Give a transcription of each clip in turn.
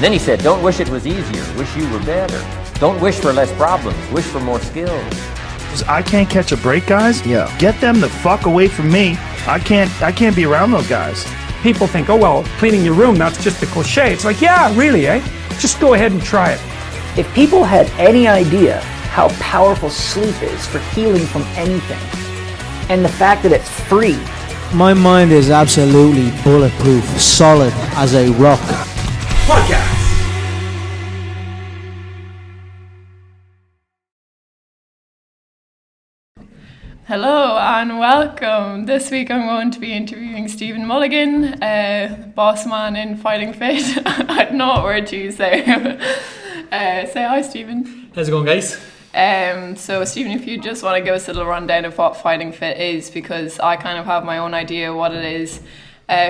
And then he said, don't wish it was easier, wish you were better. Don't wish for less problems, wish for more skills. I can't catch a break, guys. Yeah. Get them the fuck away from me. I can't be around those guys. People think, oh, well, cleaning your room, that's just a cliche. It's like, yeah, really, eh? Just go ahead and try it. If people had any idea how powerful sleep is for healing from anything, and the fact that it's free. My mind is absolutely bulletproof, solid as a rock. Podcast. Hello and welcome. This week I'm going to be interviewing Stephen Mulligan, boss man in Fighting Fit. I don't know what word to use there. Say hi, Stephen. How's it going, guys? So Stephen, if you just want to give us a little rundown of what Fighting Fit is, because I kind of have my own idea what it is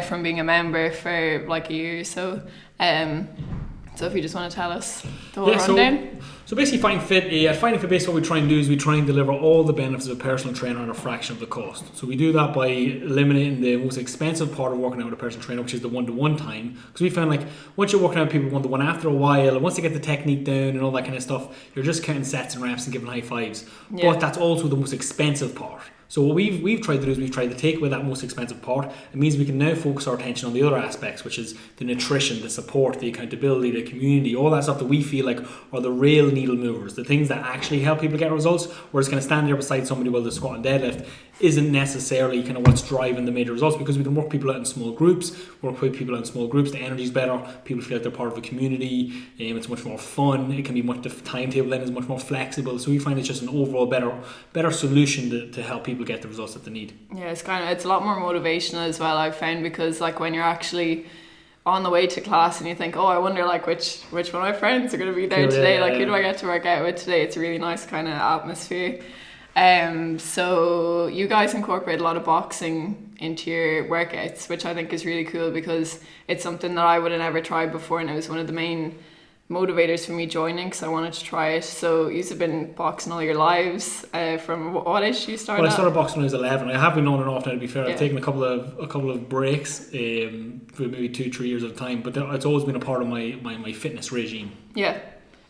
from being a member for like a year or so. So if you just want to tell us the whole rundown. So basically Fighting Fit, basically what we try and do is we try and deliver all the benefits of a personal trainer at a fraction of the cost. So we do that by eliminating the most expensive part of working out with a personal trainer, which is the one-to-one time. Because we found like once you're working out with people one-to-one, after a while, and once they get the technique down and all that kind of stuff, you're just counting sets and reps and giving high fives. Yeah. But that's also the most expensive part. So what we've tried to do is we've tried to take away that most expensive part. It means we can now focus our attention on the other aspects, which is the nutrition, the support, the accountability, the community, all that stuff that we feel like are the real needle movers, the things that actually help people get results. Whereas kind of standing there beside somebody while they're squat and deadlift isn't necessarily kind of what's driving the major results, because we can work people out in small groups, the energy's better, people feel like they're part of a community, it's much more fun, it can be the timetable then is much more flexible, so we find it's just an overall better solution to help people get the results that they need. Yeah, it's a lot more motivational as well, I've found, because like when you're actually on the way to class and you think, oh, I wonder like which one of my friends are going to be there today, who do I get to work out with today? It's a really nice kind of atmosphere. So you guys incorporate a lot of boxing into your workouts, which I think is really cool, because it's something that I would have never tried before, and it was one of the main motivators for me joining, because I wanted to try it. So you've been boxing all your lives. From what age did you start? Well, I started boxing when I was 11. I have been on and off now, to be fair. I've taken a couple of breaks for maybe 2-3 years at a time, but it's always been a part of my fitness regime. Yeah,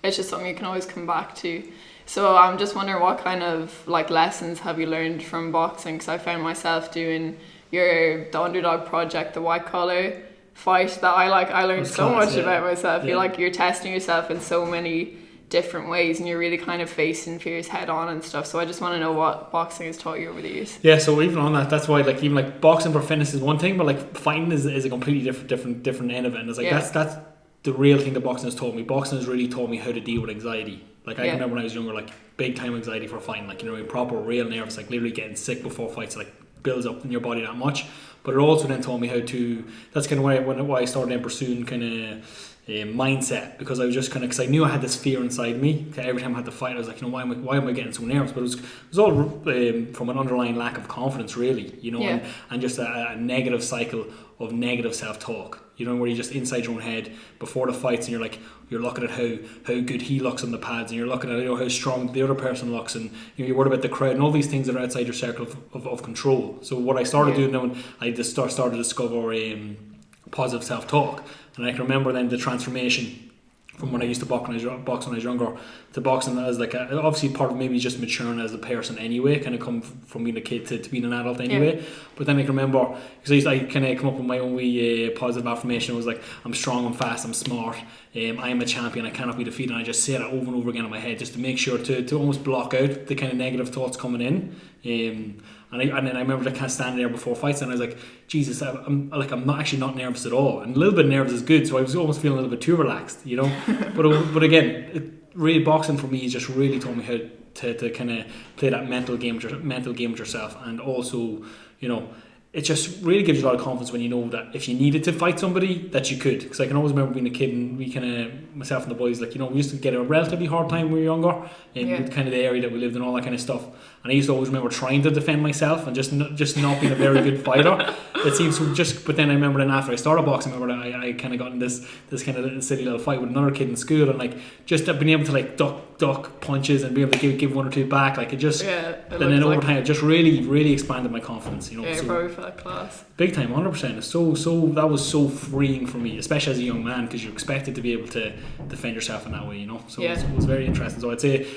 it's just something you can always come back to. So I'm just wondering, what kind of like lessons have you learned from boxing? Because I found myself doing the Underdog project, the white collar fight, that I learned so much about myself. Yeah. You're testing yourself in so many different ways, and you're really kind of facing fears head on and stuff. So I just want to know what boxing has taught you over the years. Yeah, so even on that, that's why even boxing for fitness is one thing, but fighting is a completely different end of it. And it's that's the real thing that boxing has taught me. Boxing has really taught me how to deal with anxiety. I can remember when I was younger, big time anxiety for fighting, proper real nerves, literally getting sick before fights, builds up in your body that much. But it also then taught me how to, that's kind of why I started then pursuing kind of mindset, because I was just kind of, because I knew I had this fear inside me. Every time I had to fight, I was like, why am I getting so nervous? But it was all from an underlying lack of confidence, really, and just a negative cycle of negative self-talk, where you're just inside your own head before the fights, and you're looking at how good he looks on the pads, and you're looking at how strong the other person looks, and you're worried about the crowd and all these things that are outside your circle of control. So what I started doing then, I just started to discover positive self-talk. And I can remember then the transformation from when I used to box when I was younger to boxing as obviously part of maybe just maturing as a person anyway, kind of come from being a kid to being an adult anyway. Yeah. But then I can remember, because I kind of come up with my own positive affirmation. It was I'm strong, I'm fast, I'm smart, I am a champion, I cannot be defeated. And I just say that over and over again in my head, just to make sure to almost block out the kind of negative thoughts coming in. And then I remember kind of standing there before fights, and I was like, Jesus, I'm not actually not nervous at all. And a little bit nervous is good, so I was almost feeling a little bit too relaxed, But again, really boxing for me has just really taught me how to kind of play that mental game with yourself, and also, it just really gives you a lot of confidence when you know that if you needed to fight somebody, that you could. Because I can always remember being a kid, and we kind of myself and the boys, like, you know, we used to get a relatively hard time when we were younger in kind of the area that we lived in, all that kind of stuff. And I used to always remember trying to defend myself and just not being a very good fighter. It seems to but then I remember then after I started boxing, I remember that I kind of got in this kind of silly little fight with another kid in school, and like just being able to like duck punches and be able to give one or two back, like it just and then over time it just really expanded my confidence, you know. Yeah, so probably for that class. Big time, 100%. It's so that was so freeing for me, especially as a young man, because you're expected to be able to defend yourself in that way, you know. So it was very interesting. So I'd say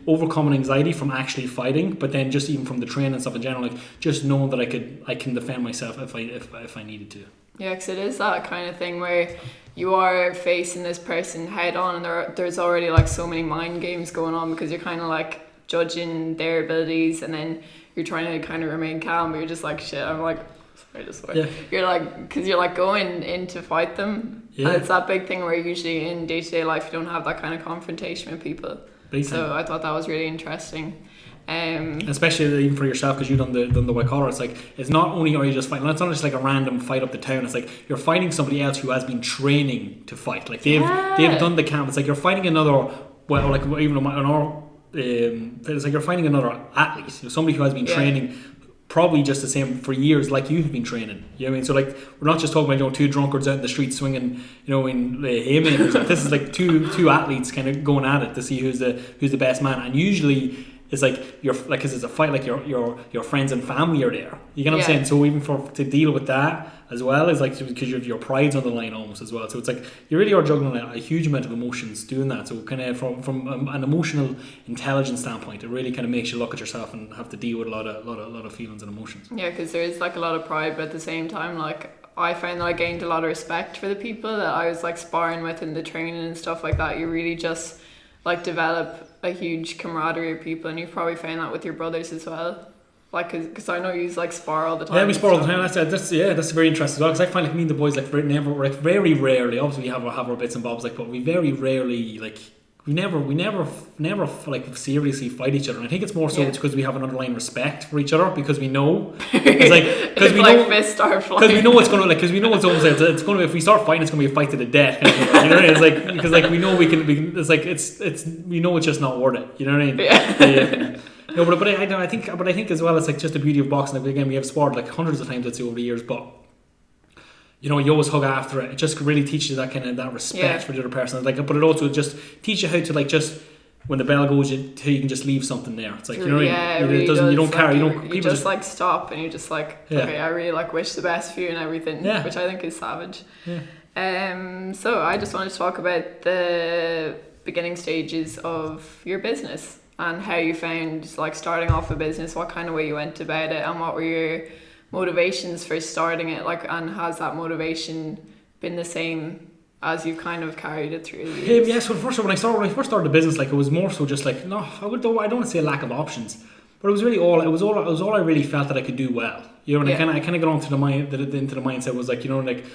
overcoming anxiety from actually fighting, but then just even from the training and stuff in general, like just knowing that I can defend myself if I needed to. Yeah, because it is that kind of thing where you are facing this person head on, and there's already like so many mind games going on, because you're kind of like judging their abilities, and then you're trying to kind of remain calm, but you're just like, shit, I'm like, sorry to swear. You're like, because you're like going in to fight them, and it's that big thing where usually in day-to-day life you don't have that kind of confrontation with people. So I thought that was really interesting. Especially even for yourself, because you've done the white collar. It's like, it's not only are you just fighting, it's not just like a random fight up the town. It's like you're fighting somebody else who has been training to fight. Like they've done the camp. It's like you're fighting another, well, like even on our it's like you're fighting another athlete, you know, somebody who has been training probably just the same for years, like you've been training. You know what I mean? So like, we're not just talking about, you know, two drunkards out in the street swinging, you know, in haymakers. Like, this is like two athletes kind of going at it to see who's the best man. And usually it's like you're like, because it's a fight, like your friends and family are there. You get what I'm saying? So even to deal with that as well is like, because your pride's on the line almost as well. So it's like you really are juggling a huge amount of emotions doing that. So kind of from an emotional intelligence standpoint, it really kind of makes you look at yourself and have to deal with a lot of feelings and emotions. Yeah, because there is like a lot of pride, but at the same time, like I found that I gained a lot of respect for the people that I was like sparring with in the training and stuff like that. You really just like develop a huge camaraderie of people, and you've probably found that with your brothers as well. Like, because I know you like spar all the time. Yeah, we spar all the time. That's very interesting as well. Because I find like me and the boys like very rarely. Obviously, we have our bits and bobs, like, but we very rarely like. We never like seriously fight each other, and I think it's more so it's because we have an underlying respect for each other, because we know because we know fists start flying, because we know it's gonna because we know it's almost it's gonna, if we start fighting, it's gonna be a fight to the death, kind of, you know what I mean? It's like, because like we know we can it's like it's we know it's just not worth it, you know what I mean? Yeah. No, but I think as well, it's like just the beauty of boxing. Like, again, we have sparred like hundreds of times, I'd say, over the years, but you know, you always hug after it. It just really teaches you that kind of that respect for the other person. Like, but it also just teaches you how to like just when the bell goes, you can just leave something there. It's like, you know what I mean? Really you don't carry. You just like stop, and you just like, okay, I really like wish the best for you and everything, which I think is savage. Yeah. So I just wanted to talk about the beginning stages of your business and how you found like starting off a business, what kind of way you went about it, and what were your motivations for starting it, like, and has that motivation been the same as you've kind of carried it through the years? Yeah, so when I first started the business, like, it was more so just like, no, I don't want to say a lack of options, but it was really all I really felt that I could do well, you know. And I kind of got onto into the mindset was like, you know, like,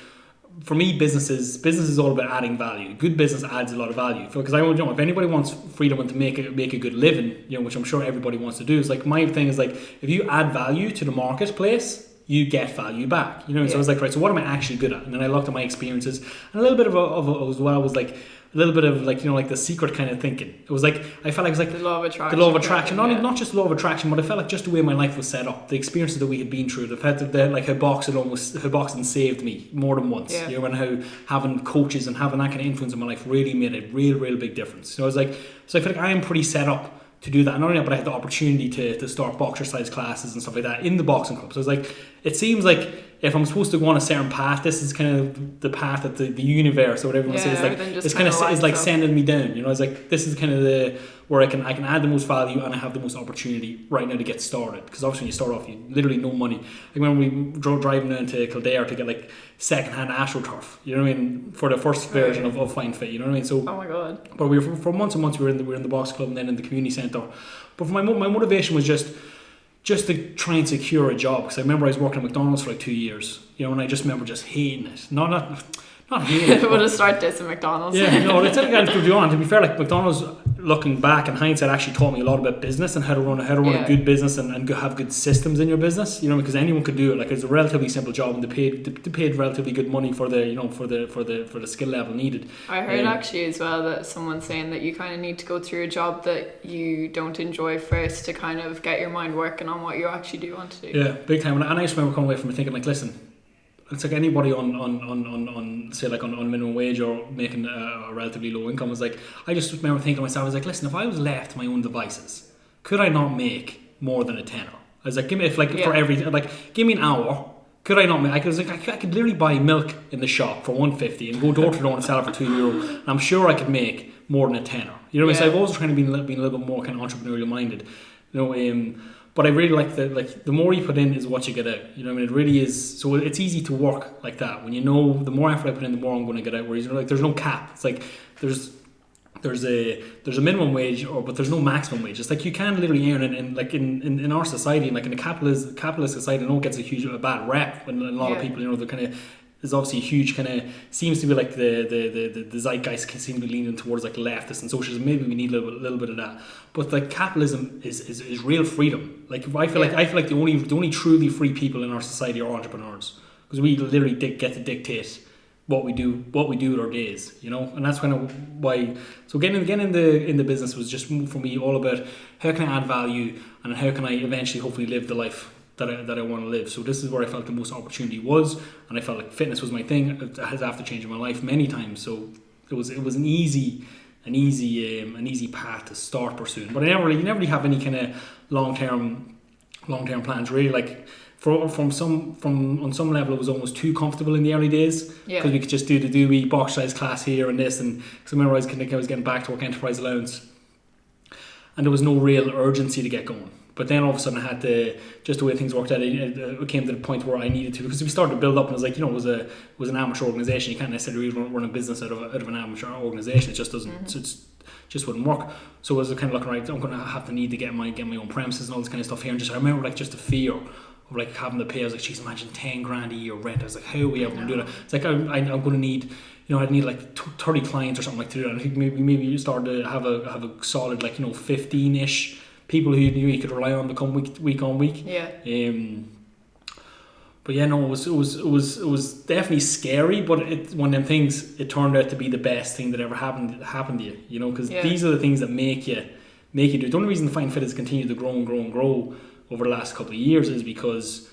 for me, business is all about adding value. Good business adds a lot of value, because I know if anybody wants freedom and to make a good living, you know, which I'm sure everybody wants to do, is like, my thing is like, if you add value to the marketplace, you get value back, you know. So I was like, right, so what am I actually good at? And then I looked at my experiences, and a little bit of as well was like a little bit of like, you know, like the secret kind of thinking. It was like, I felt like it was like the law of attraction, not just law of attraction, but I felt like just the way my life was set up, the experiences that we had been through, the fact that like how boxing saved me more than once, you know, and how having coaches and having that kind of influence in my life really made a real big difference. So I was like, so I feel like I am pretty set up to do that. And not only that, but I had the opportunity to start boxer size classes and stuff like that in the boxing club. So it's like, it seems like if I'm supposed to go on a certain path, this is kind of the path that the universe or whatever you want to say is like sending me down. You know, it's like, this is kind of where I can add the most value, and I have the most opportunity right now to get started. Because obviously when you start off, you literally no money. I remember we drove driving down to Kildare to get like secondhand AstroTurf, you know what I mean, for the first version of Find Fit, you know what I mean? So, oh my god! But we were for months and months we were in the box club and then in the community centre. But for my motivation was just to try and secure a job, because I remember I was working at McDonald's for like 2 years, you know, and I just remember just hating it. Not hating it. We'll just start dissing McDonald's. Yeah, no, it's like, to be honest, to be fair, like McDonald's, looking back in hindsight, actually taught me a lot about business and how to run a good business and have good systems in your business. You know, because anyone could do it. Like, it's a relatively simple job, and they paid relatively good money for the for the skill level needed. I heard actually as well that someone saying that you kind of need to go through a job that you don't enjoy first to kind of get your mind working on what you actually do want to do. Yeah, big time. And I just remember coming away from it thinking, like, listen, it's like anybody on say like on minimum wage or making a relatively low income. Was like, I just remember thinking to myself, I was like, listen, if I was left to my own devices, could I not make more than a tenner? I was like, give me for every, like, give me an hour. Could I not make? I could literally buy milk in the shop for $1.50 and go door to door and sell it for €2. And I'm sure I could make more than a tenner. You know what I mean? So I've always trying to be a little bit more kind of entrepreneurial minded. You know, but I really like the more you put in is what you get out. You know what I mean? It really is. So it's easy to work like that when you know the more effort I put in, the more I'm going to get out. Whereas, you know, like, there's no cap. It's like there's a minimum wage, but there's no maximum wage. It's like you can literally earn in our society, like in a capitalist society, I know it gets a bad rep, and a lot of people, you know, they're kind of, there's obviously a huge kind of, seems to be like the zeitgeist can seem to be leaning towards like leftist and socialism. Maybe we need a little bit of that, but like capitalism is real freedom. Like I feel like the only truly free people in our society are entrepreneurs, because we literally get to dictate what we do with our days, you know. And that's kind of why. So getting in the business was just for me all about how can I add value and how can I eventually hopefully live the life that I want to live. So this is where I felt the most opportunity was, and I felt like fitness was my thing. It has after changing my life many times. So it was an easy path to start pursuing. But you never really have any kind of long term plans really. Like on some level it was almost too comfortable in the early days, because we could just do the Dewey box size class here and this, and because I remember I was getting back to work enterprise allowance, and there was no real urgency to get going. But then all of a sudden I had to, just the way things worked out, it came to the point where I needed to, because we started to build up, and it was like, you know, it was an amateur organisation. You can't necessarily run a business out of an amateur organisation. It just doesn't, just wouldn't work. So I was kind of looking, right, I'm going to have to need to get my own premises and all this kind of stuff here. And I remember like just the fear of like having to pay. I was like, geez, imagine $10,000 a year rent. I was like, how are we ever going to do that? It's like I'm going to need, you know, I'd need like 30 clients or something like to do that. I think maybe you start to have a solid, like, you know, 15-ish people who you could rely on to come week on week. Yeah. But yeah, no, it was definitely scary, but one of them things, it turned out to be the best thing that ever happened to you. You know, because these are the things that make you do it. The only reason Find Fit has continued to grow and grow and grow over the last couple of years is because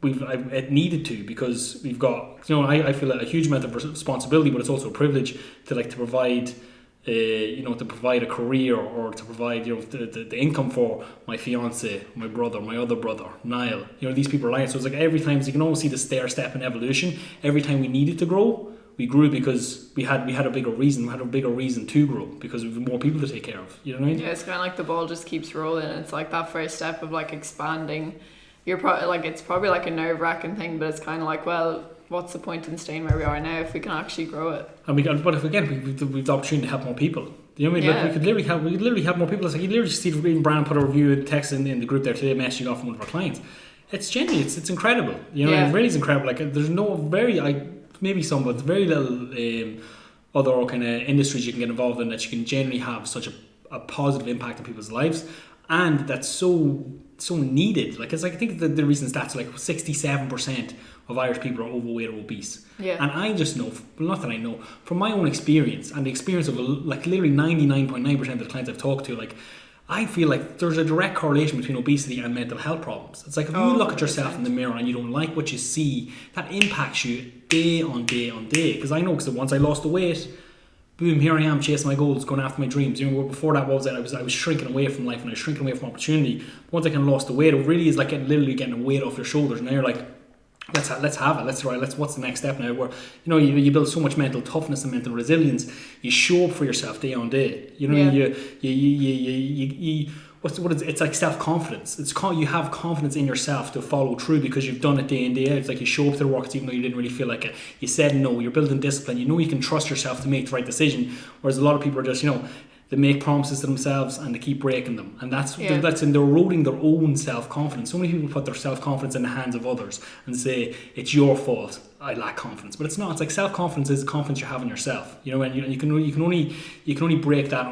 it needed to, because we've got, you know, I feel a huge amount of responsibility, but it's also a privilege to provide. You know, to provide a career, or to provide, you know, the income for my fiance, my brother, my other brother, Niall. You know, these people are lying. So it's like every time, so you can almost see the stair step in evolution. Every time we needed to grow, we grew because we had a bigger reason. We had a bigger reason to grow because we have more people to take care of. You know what I mean? Yeah, it's kind of like the ball just keeps rolling. It's like that first step of like expanding. You're probably like, it's probably like a nerve-wracking thing, but it's kind of like, well, what's the point in staying where we are now if we can actually grow it? And but if again we've the opportunity to help more people. You know what I mean? Like we could literally help more people. It's like you literally see even Brian put a review and text in the group there today, a message you got from one of our clients. It's genuine. It's incredible. You know, it really is incredible. Like there's no maybe some, but very little other kind of industries you can get involved in that you can generally have such a positive impact on people's lives, and that's so needed. Like it's like I think the recent stats are like 67% of Irish people are overweight or obese. Yeah. And I just know, not that I know, from my own experience and the experience of like literally 99.9% of the clients I've talked to, like I feel like there's a direct correlation between obesity and mental health problems. It's like if you look at yourself in the mirror and you don't like what you see, that impacts you day on day on day. Because I know, because once I lost the weight, boom, here I am chasing my goals, going after my dreams. You know, before that, what was it? I was shrinking away from life and I was shrinking away from opportunity. Once I kind of lost the weight, it really is like literally getting a weight off your shoulders. And now you're like, let's have it. What's the next step now? Where, you know, you build so much mental toughness and mental resilience. You show up for yourself day on day. You know, it's like self-confidence. You have confidence in yourself to follow through because you've done it day in, day out. It's like you show up to the work even though you didn't really feel like it. You said no. You're building discipline. You know you can trust yourself to make the right decision. Whereas a lot of people are just, you know, they make promises to themselves and they keep breaking them, and that's in they're eroding their own self-confidence. So many people put their self-confidence in the hands of others and say it's your fault I lack confidence, but it's not. It's like self-confidence is the confidence you have in yourself, you know, and you can only break that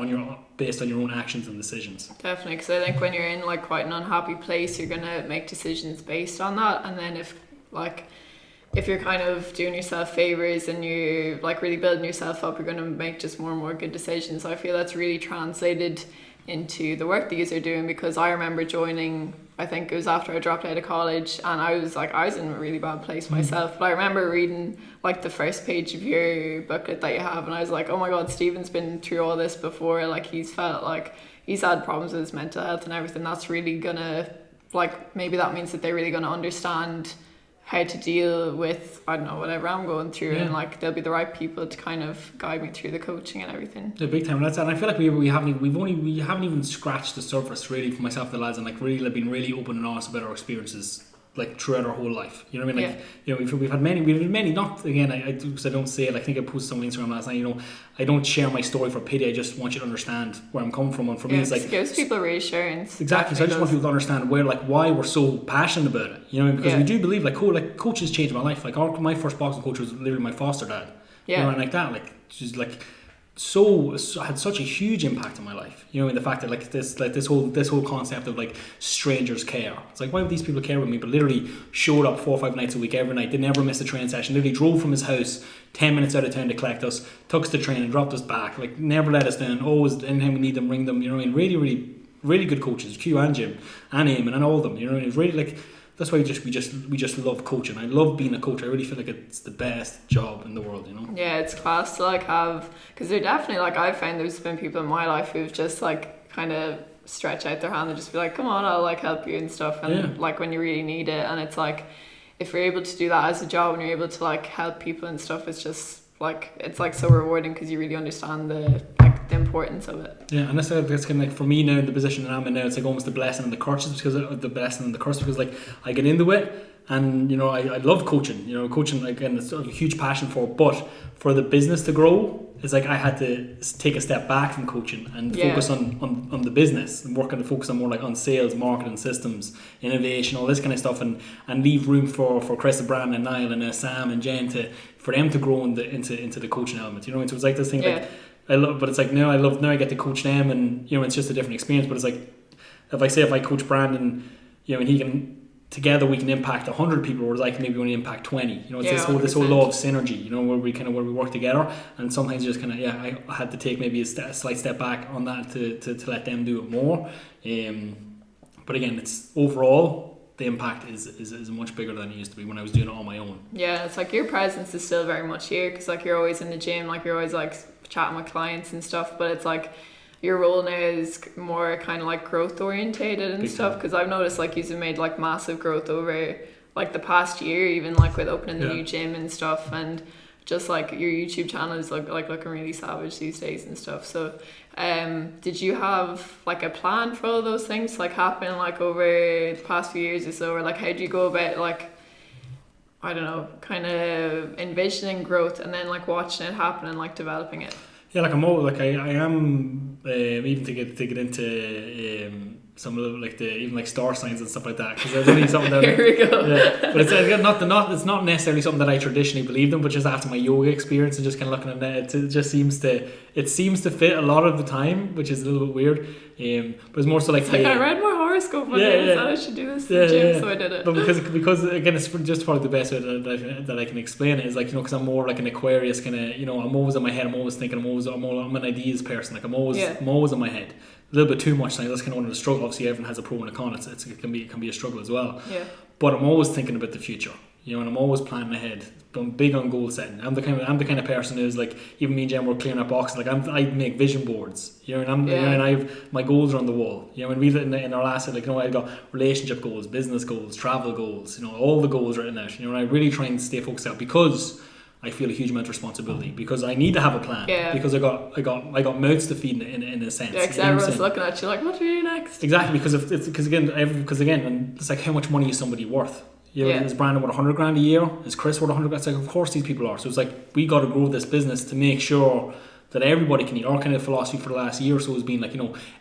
based on your own actions and decisions. Definitely, because I think when you're in like quite an unhappy place, you're gonna make decisions based on that, and then if you're kind of doing yourself favors and you're like really building yourself up, you're going to make just more and more good decisions. So I feel that's really translated into the work that you are doing, because I remember joining, I think it was after I dropped out of college, and I was in a really bad place myself, but I remember reading like the first page of your booklet that you have, and I was like, oh my god, Stephen's been through all this before, like he's felt like he's had problems with his mental health and everything. That's really gonna, like, maybe that means that they're really gonna understand how to deal with, I don't know, whatever I'm going through, and like they'll be the right people to kind of guide me through the coaching and everything. Yeah, big time. And I feel like we haven't even scratched the surface really for myself and the lads, and like really been really open and honest about our experiences like throughout our whole life. You know what I mean? Like, you know, we've had many. Not again, I don't say it. I think I posted something on Instagram last night. You know, I don't share my story for pity. I just want you to understand where I'm coming from. And for me, it's like it gives people reassurance. Exactly. So I just want people to understand why we're so passionate about it. You know, because we do believe coaches changed my life. Like my first boxing coach was literally my foster dad. You know, and like that, like she's like. So had such a huge impact on my life, you know, in the fact that this whole concept of like strangers care. It's like, why would these people care with me? But literally showed up 4 or 5 nights a week every night. They never missed a training session. Literally drove from his house 10 minutes out of town to collect us, took us to train and dropped us back. Like never let us down. Always anytime we need them, ring them. You know what I mean? Really good coaches, Q and Jim and Eamon and all of them. You know, and it was really like. That's why we just love coaching. I love being a coach. I really feel like it's the best job in the world, you know. Yeah, it's class to like have, because they're definitely like, I've found there's been people in my life who've just like kind of stretch out their hand and just be like, come on, I'll like help you and stuff, and like when you really need it. And it's like, if you're able to do that as a job and you're able to like help people and stuff, it's just like, it's like so rewarding because you really understand the importance of it. Yeah, and that's kind of like for me now in the position that I'm in now, it's like almost the blessing and the curse, because like I get into it, and you know I love coaching. You know, coaching again, it's sort of a huge passion for it, but for the business to grow, it's like I had to take a step back from coaching and focus on the business and focus on more like on sales, marketing, systems, innovation, all this kind of stuff, and leave room for Chris and Brandon and Niall and Sam and Jen for them to grow into the coaching element. You know, so it's like this thing like. But it's like now I get to coach them, and you know it's just a different experience. But it's like if I coach Brandon, you know, and he can together we can impact 100 people, whereas I can maybe only impact 20. You know, it's this whole law of synergy. You know, where we work together, and sometimes just kind of I had to take maybe a slight step back on that to let them do it more. But again, it's overall the impact is much bigger than it used to be when I was doing it on my own. Yeah, it's like your presence is still very much here, because like you're always in the gym, like you're always like chatting with clients and stuff, but it's like your role now is more kind of like growth orientated and stuff, because I've noticed like you've made like massive growth over like the past year, even like with opening the new gym and stuff, and just like your YouTube channel is like looking really savage these days and stuff. So did you have like a plan for all those things like happen like over the past few years or so, or like how do you go about like, I don't know, kind of envisioning growth and then like watching it happen and like developing it? Yeah, like I'm all like I am even to get into some of even like star signs and stuff like that, because there's only something that here we go. Yeah, but it's not necessarily something that I traditionally believed in, but just after my yoga experience and just kind of looking at it, it just seems to fit a lot of the time, which is a little bit weird. But it's more so like I read my horoscope one day and said I should do this in the gym, so I did it. But because again, it's just probably the best way that I can explain it is like, you know, because I'm more like an Aquarius kind of, you know, I'm always in my head, I'm always thinking, I'm an ideas person, like I'm always in my head. A little bit too much, like that's kind of one of the struggle. Obviously, everyone has a pro and a con. It can be a struggle as well. Yeah. But I'm always thinking about the future, you know, and I'm always planning ahead. I'm big on goal setting. I'm the kind of person who's like, even me and Jen were clearing up boxes. Like I make vision boards, you know, and you know, and I have my goals are on the wall. You know, and we in our last, like, you know, I got relationship goals, business goals, travel goals. You know, all the goals written out. You know, and I really try and stay focused out because I feel a huge amount of responsibility, because I need to have a plan, because I got mouths to feed in a sense. Yeah, because everyone's looking at you like, what do we do next? Exactly, because again, and it's like, how much money is somebody worth? You know, is Brandon worth 100 grand a year? Is Chris worth 100 grand? It's like, of course these people are. So it's like, we got to grow this business to make sure that everybody can eat. Our kind of philosophy for the last year or so has been like,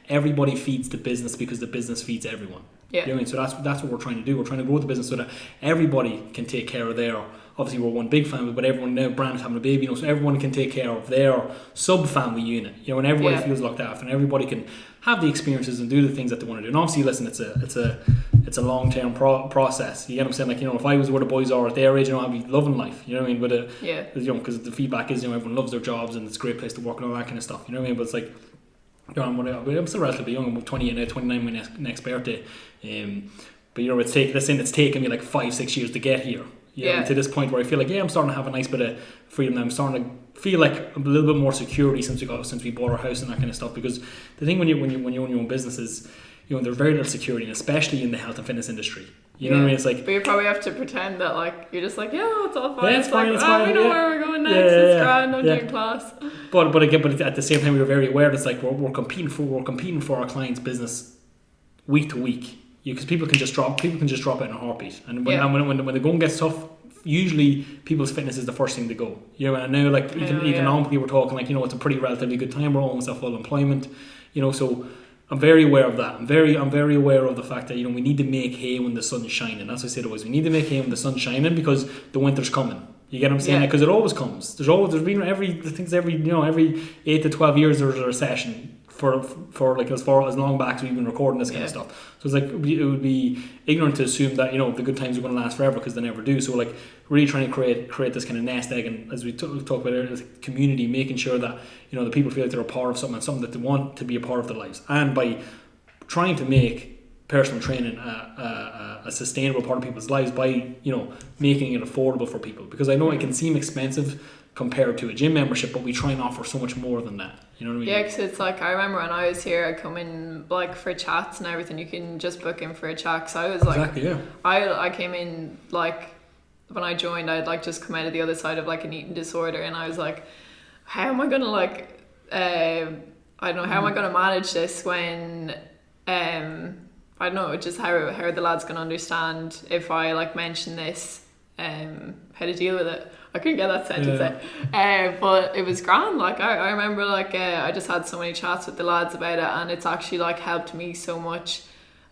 everybody feeds the business because the business feeds everyone. Yeah. You know what I mean? So that's what we're trying to do. We're trying to grow the business so that everybody can take care of their, obviously we're one big family, but everyone now, Brandon's having a baby, so everyone can take care of their sub-family unit, and everybody feels looked after, and everybody can have the experiences and do the things that they want to do. And obviously, listen, it's a long-term process. You get what I'm saying? Like, if I was where the boys are at their age, I'd be loving life. You know what I mean? But because the feedback is, everyone loves their jobs and it's a great place to work and all that kind of stuff. You know what I mean? But it's like, I'm still relatively young. I'm 28 now, 29 my next birthday. But it's taken me like 5-6 years to get here. To this point where I feel like I'm starting to have a nice bit of freedom now. I'm starting to feel like a little bit more security since we bought our house and that kind of stuff. Because the thing when you own your own business is, there's very little security, and especially in the health and fitness industry. You know what I mean? It's like, but you probably have to pretend that like you're just like, it's all fine. Yeah, it's fine. It's fine. We know where we're going next. It's grand. I'm doing class. But at the same time, we were very aware that it's like we're competing for our clients' business week to week. Because people can just drop it in a heartbeat, and when the going gets tough, usually people's fitness is the first thing to go. And now like economically we're talking like it's a pretty relatively good time. We're almost at full employment. So I'm very aware of that. I'm very aware of the fact that we need to make hay when the sun's shining. That's what I said always. We need to make hay when the sun's shining because the winter's coming. You get what I'm saying? Because it always comes. There's been every 8 to 12 years there's a recession. For like as long back as we've been recording this kind of stuff, so it's like it would be ignorant to assume that the good times are going to last forever, because they never do. So like really trying to create this kind of nest egg, and as we talked about earlier, as a community, making sure that the people feel like they're a part of something, and something that they want to be a part of their lives, and by trying to make personal training a sustainable part of people's lives by making it affordable for people, because I know it can seem expensive compared to a gym membership, but we try and offer so much more than that. You know what I mean? Yeah, because it's like, I remember when I was here, I'd come in like for chats and everything. You can just book in for a chat. So I was like, I came in like when I joined, I'd like just come out of the other side of like an eating disorder, and I was like, how am I gonna like I don't know, how am I gonna manage this when I don't know, just how are the lads gonna understand if I like mention this, how to deal with it. I couldn't get that sentence out. But it was grand. Like I remember like I just had so many chats with the lads about it, and it's actually like helped me so much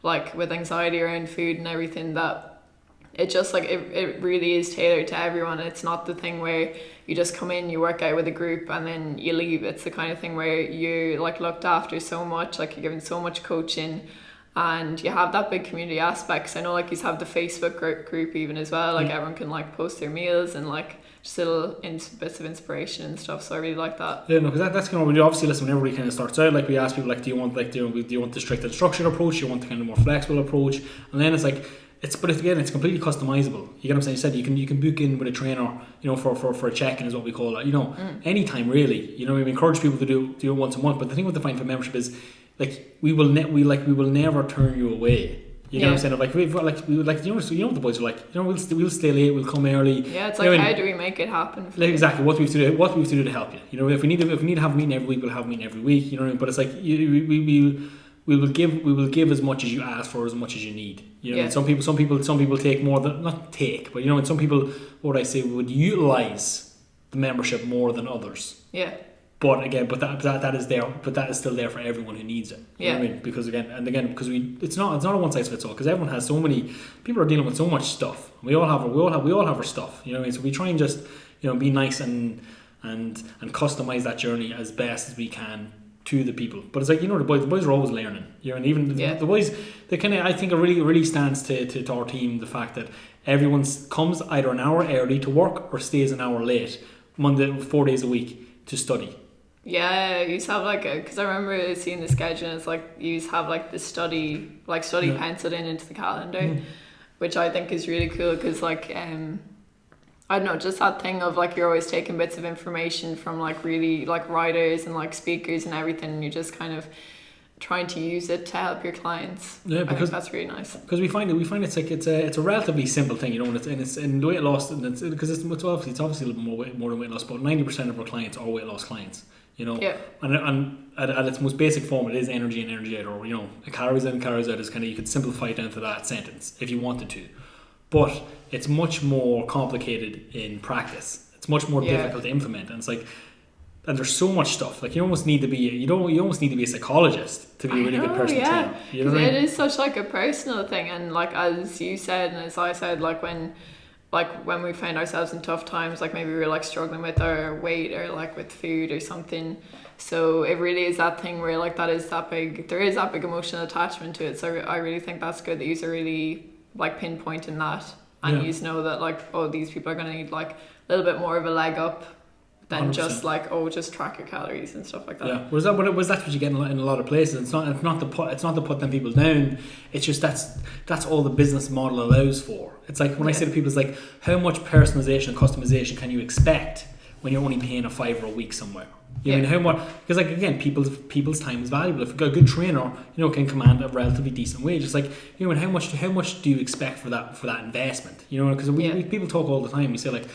like with anxiety around food and everything, that it just like it really is tailored to everyone. It's not the thing where you just come in, you work out with a group and then you leave. It's the kind of thing where you're like looked after so much, like you're given so much coaching, and you have that big community aspect. 'Cause I know like you have the Facebook group even as well, like everyone can like post their meals and like just little bits of inspiration and stuff. So I really like that. Yeah, no, because that's kind of when you obviously listen. When everybody kind of starts out, like we ask people like, do you want the strict and structured approach? Do you want the kind of more flexible approach? And then it's like it's completely customizable. You get what I'm saying? You said you can book in with a trainer, for a check-in is what we call it. Anytime really. We encourage people to do it once a month. But the thing with the Fine Fit membership is like we will never turn you away. You know what I'm saying? Like we what the boys are like. We'll stay late. We'll come early. Yeah, it's like how do we make it happen? Exactly. What we have to do to help you. If we need to have a meeting every week, we'll have a meeting every week. You know what I mean? But it's like we will give as much as you ask for, as much as you need. And some people take more than not take, but and some people, what would I say, would utilize the membership more than others. Yeah. But again, that is there, but that is still there for everyone who needs it. You know what I mean? Because it's not a one size fits all, because everyone has so many people are dealing with so much stuff. We all have our stuff. You know what I mean? So we try and just be nice and customize that journey as best as we can to the people. But it's like the boys are always learning. And even the boys, they kind of, I think it really stands to our team the fact that everyone comes either an hour early to work or stays an hour late, 4 days a week to study. Yeah, you used to have like because I remember seeing the schedule, and it's like you used to have like the study penciled into the calendar, which I think is really cool, because like I don't know, just that thing of like you're always taking bits of information from like really like writers and like speakers and everything, and you're just kind of trying to use it to help your clients. Yeah, because I think that's really nice. Because we find it's like it's a relatively simple thing, and it's in weight loss, and it's obviously a little bit more than weight loss, but 90% of our clients are weight loss clients. And at its most basic form, it is energy in, energy out, or a calories in, calories out is kind of, you could simplify it down to that sentence if you wanted to, but it's much more complicated in practice. It's much more difficult to implement, and it's like And there's so much stuff. Like you almost need to be a psychologist to be a really good person to know. You know what I mean? It is such like a personal thing, and like as you said and as I said, like when we found ourselves in tough times, like maybe we were like struggling with our weight or like with food or something. So it really is that thing where like there is that big emotional attachment to it. So I really think that's good that you are really like pinpointing that, and you know that like, oh, these people are going to need like a little bit more of a leg up than 100%. Just like, oh, just track your calories and stuff like that. Yeah, was that what you get in a lot of places? It's not to put them people down. It's just that's all the business model allows for. It's like when I say to people, it's like, how much personalization and customization can you expect when you're only paying $5 a week somewhere? You know, I mean, how much? Because like again, people's time is valuable. If you've got a good trainer, can command a relatively decent wage. It's like, and how much do you expect for that investment? Because people talk all the time. We say like,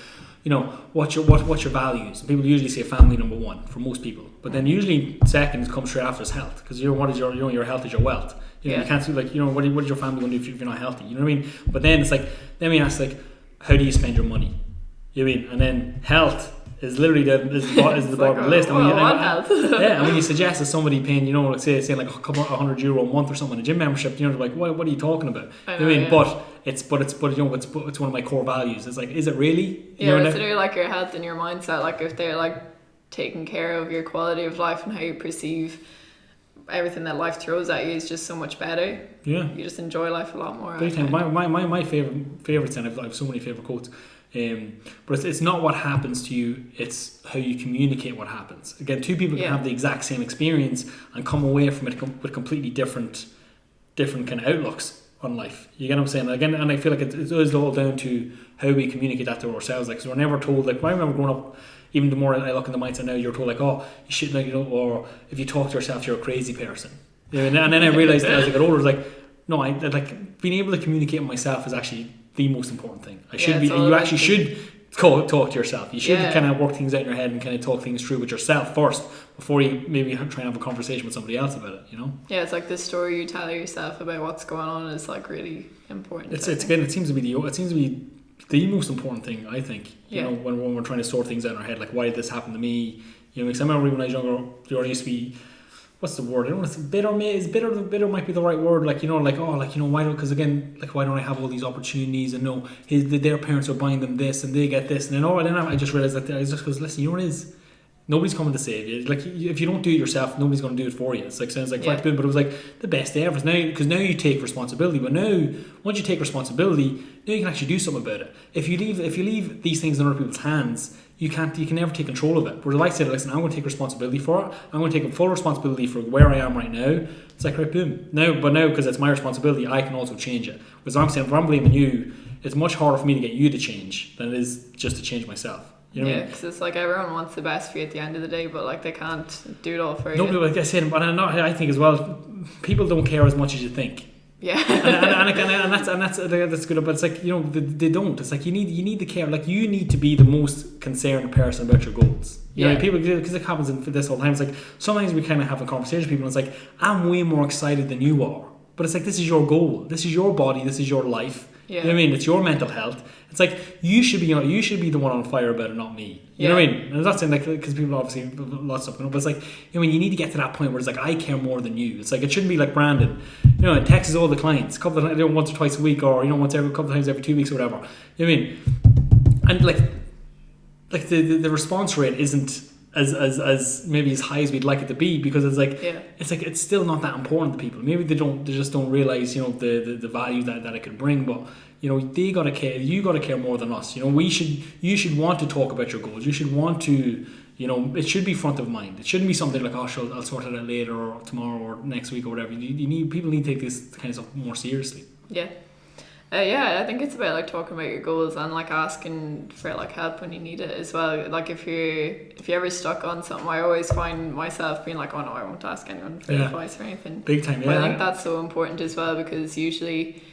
what's your values? And people usually say family number one for most people, but then usually second comes straight after is health, because what is your health is your wealth. You can't say like, what is your family going to do if you're not healthy? You know what I mean? But then it's like, then we ask like, how do you spend your money? You know what I mean? And then health is literally the bottom of the list. And when you suggest to somebody paying, let's say like €100 a month or something, a gym membership, like, what are you talking about? But it's one of my core values. It's like, is it really? It's literally like your health and your mindset. Like if they're like taking care of your quality of life and how you perceive everything that life throws at you is just so much better. Yeah, you just enjoy life a lot more. My favorites, and I have so many favorite quotes. But it's not what happens to you, it's how you communicate what happens. Again, two people can have the exact same experience and come away from it with completely different kind of outlooks on life. You get what I'm saying? Again, and I feel like it is all down to how we communicate that to ourselves. Like, so we're never told, like, I remember growing up, even the more I look in the mindset now, you're told like, oh, you shouldn't, like, or if you talk to yourself, you're a crazy person. And then I realized that as I got older, I was like, no, I like being able to communicate with myself is actually the most important thing. You actually should talk to yourself. You should kind of work things out in your head and kind of talk things through with yourself first before you maybe try and have a conversation with somebody else about it. Yeah, it's like the story you tell yourself about what's going on is like really important. It seems to be the most important thing, I think. When we're trying to sort things out in our head, like, why did this happen to me? Because I remember when I was younger, there used to be, what's the word? I don't know if it's bitter. Bitter might be the right word. Like, why don't? Because again, like, why don't I have all these opportunities? And no, their parents are buying them this, and they get this, and then I just realized that it's just because, listen, what it is? Nobody's coming to save you. Like, if you don't do it yourself, nobody's going to do it for you. It's like, sounds like but it was like the best day ever. Because now you take responsibility. But now, once you take responsibility, now you can actually do something about it. If you leave these things in other people's hands, you can never take control of it. Whereas if I said, listen, I'm going to take responsibility for it. I'm going to take full responsibility for where I am right now. It's like, right, boom. Now, because it's my responsibility, I can also change it. Whereas I'm saying, if I'm blaming you, it's much harder for me to get you to change than it is just to change myself. You know what I mean? Because it's like everyone wants the best for you at the end of the day, but like they can't do it all for you. Nobody, like I said, but I think as well, people don't care as much as you think. Yeah, and that's good. But it's like, they don't. It's like you need to care. Like, you need to be the most concerned person about your goals. You know, people, because it happens in this all the time. It's like sometimes we kind of have a conversation with people, and it's like, I'm way more excited than you are. But it's like, this is your goal. This is your body. This is your life. Yeah. You know what I mean? It's your mental health. It's like, you should be the one on fire about it, not me. You know what I mean? And I'm not saying, like, because people obviously have lots of stuff going on, but it's like, you need to get to that point where it's like, I care more than you. It's like, it shouldn't be like Brandon, it texts all the clients a couple of times, once or twice a week, or once every couple of times every 2 weeks or whatever. You know what I mean? And like the response rate isn't as maybe as high as we'd like it to be, because it's still not that important to people. Maybe they just don't realize the value that it could bring. But they gotta care. You gotta care more than us. You should want to talk about your goals. You should want to. It should be front of mind. It shouldn't be something like, oh, sure, I'll sort it out later or tomorrow or next week or whatever. People need to take this kind of stuff more seriously. Yeah. I think it's about like talking about your goals and like asking for like help when you need it as well. Like if you're ever stuck on something, I always find myself being like, oh no, I won't ask anyone for advice or anything. Big time, yeah. But I think that's so important as well, because usually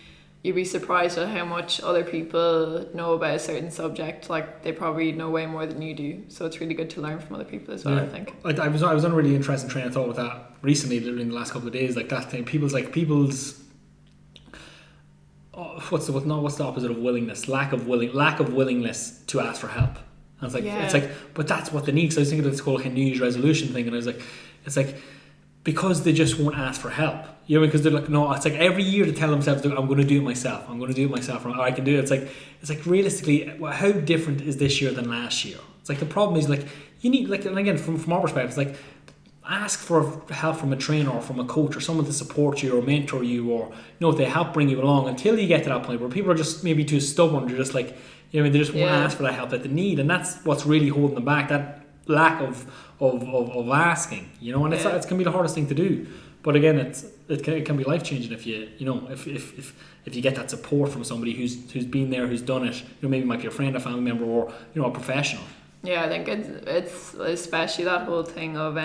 you'd be surprised at how much other people know about a certain subject. Like, they probably know way more than you do. So it's really good to learn from other people as well, I think. I was on a really interesting train of thought with that recently, literally in the last couple of days. Like, that thing, people's what's the opposite of willingness? Lack of willingness to ask for help. And it's like, but that's what they need. So I was thinking of this whole New Year's resolution thing, and I was like, it's like, because they just won't ask for help. You know, because they're like, no, it's like every year they tell themselves, I'm going to do it myself. I'm going to do it myself, or I can do it. It's like realistically, how different is this year than last year? It's like the problem is like you need like, and again from our perspective, it's like ask for help from a trainer or from a coach or someone to support you or mentor you, or if they help bring you along until you get to that point where people are just maybe too stubborn. They're just like, they just won't ask for that help that they need, and that's what's really holding them back. That lack of asking, and it's can be the hardest thing to do. But again, it can be life changing if if you get that support from somebody who's been there, who's done it. Maybe it might be a friend, a family member, or a professional. Yeah, I think it's especially that whole thing of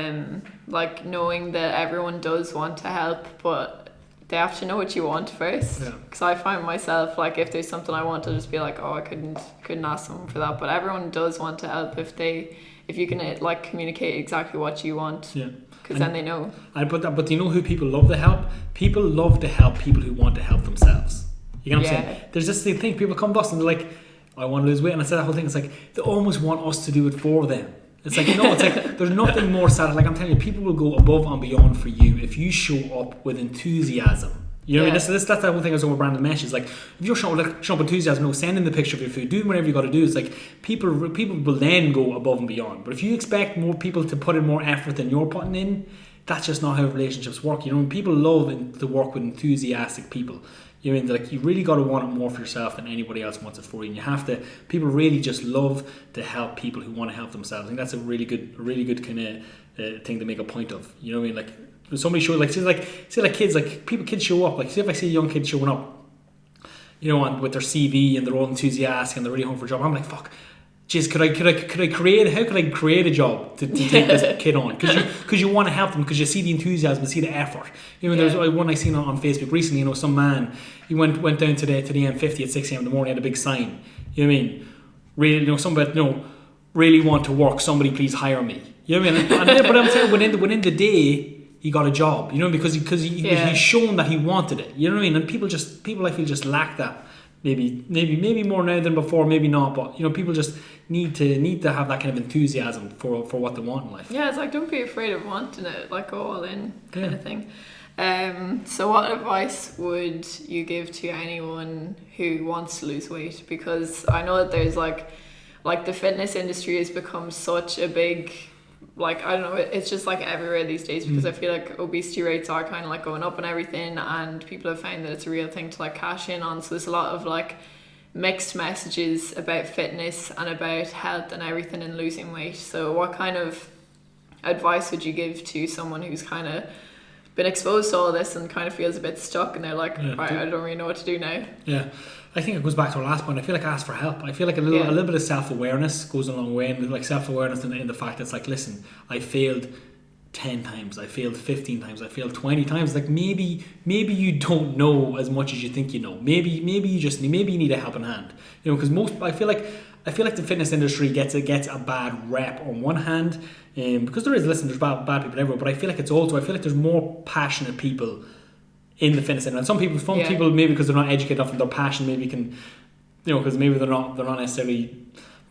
like knowing that everyone does want to help, but they have to know what you want first. Because I find myself like if there's something I want, I'll just be like, I couldn't ask someone for that. But everyone does want to help if you can like communicate exactly what you want. Yeah. Because then they know. But you know who people love to help? People love to help people who want to help themselves. You know what I'm saying? There's this thing, people come to us and they're like, I want to lose weight, and I said that whole thing. It's like they almost want us to do it for them. It's like it's like there's nothing more sad. Like I'm telling you, people will go above and beyond for you if you show up with enthusiasm. You know what I mean? That's the whole thing I was over Brandon Mesh. Is like if you're showing up with enthusiasm, send in the picture of your food, do whatever you got to do. It's like people will then go above and beyond. But if you expect more people to put in more effort than you're putting in, that's just not how relationships work. People love to work with enthusiastic people. You know what I mean? Like you really got to want it more for yourself than anybody else wants it for you. And you have to. People really just love to help people who want to help themselves. I think that's a really good kind of thing to make a point of. You know what I mean? Like when somebody shows, like say kids, like kids show up. Like say if I see a young kid showing up, and with their CV and they're all enthusiastic and they're really hungry for a job, I'm like, fuck. Jeez, could I create a job to take this kid on? Because you want to help them, because you see the enthusiasm, see the effort. There's one I seen on Facebook recently. Some man, he went down to the M50 at 6 a.m. in the morning, had a big sign. You know what I mean? Really, somebody, really want to work. Somebody please hire me. You know what I mean? But I'm saying within the day, he got a job. Because he's shown that he wanted it. You know what I mean? And people I feel just lack that. Maybe more now than before, maybe not, but people just need to have that kind of enthusiasm for what they want in life. Yeah, it's like don't be afraid of wanting it, like go all in kind of thing. So what advice would you give to anyone who wants to lose weight? Because I know that there's like the fitness industry has become such a big, like, I don't know, it's just like everywhere these days, because I feel like obesity rates are kind of like going up and everything, and people have found that it's a real thing to like cash in on. So there's a lot of like mixed messages about fitness and about health and everything and losing weight. So what kind of advice would you give to someone who's kind of been exposed to all this and kind of feels a bit stuck and they're like, right, I don't really know what to do now? Yeah. I think it goes back to our last point. I feel like ask for help. I feel like a little bit of self-awareness goes a long way, and like self-awareness in the fact that it's like, listen, I failed 10 times, I failed 15 times, I failed 20 times. Like maybe you don't know as much as you think you know. Maybe you need a helping hand. Because I feel like the fitness industry gets a bad rep on one hand, because there's bad people everywhere. But I feel like there's more passionate people in the fitness industry. And some people maybe because they're not educated enough and their passion maybe can, because maybe they're not necessarily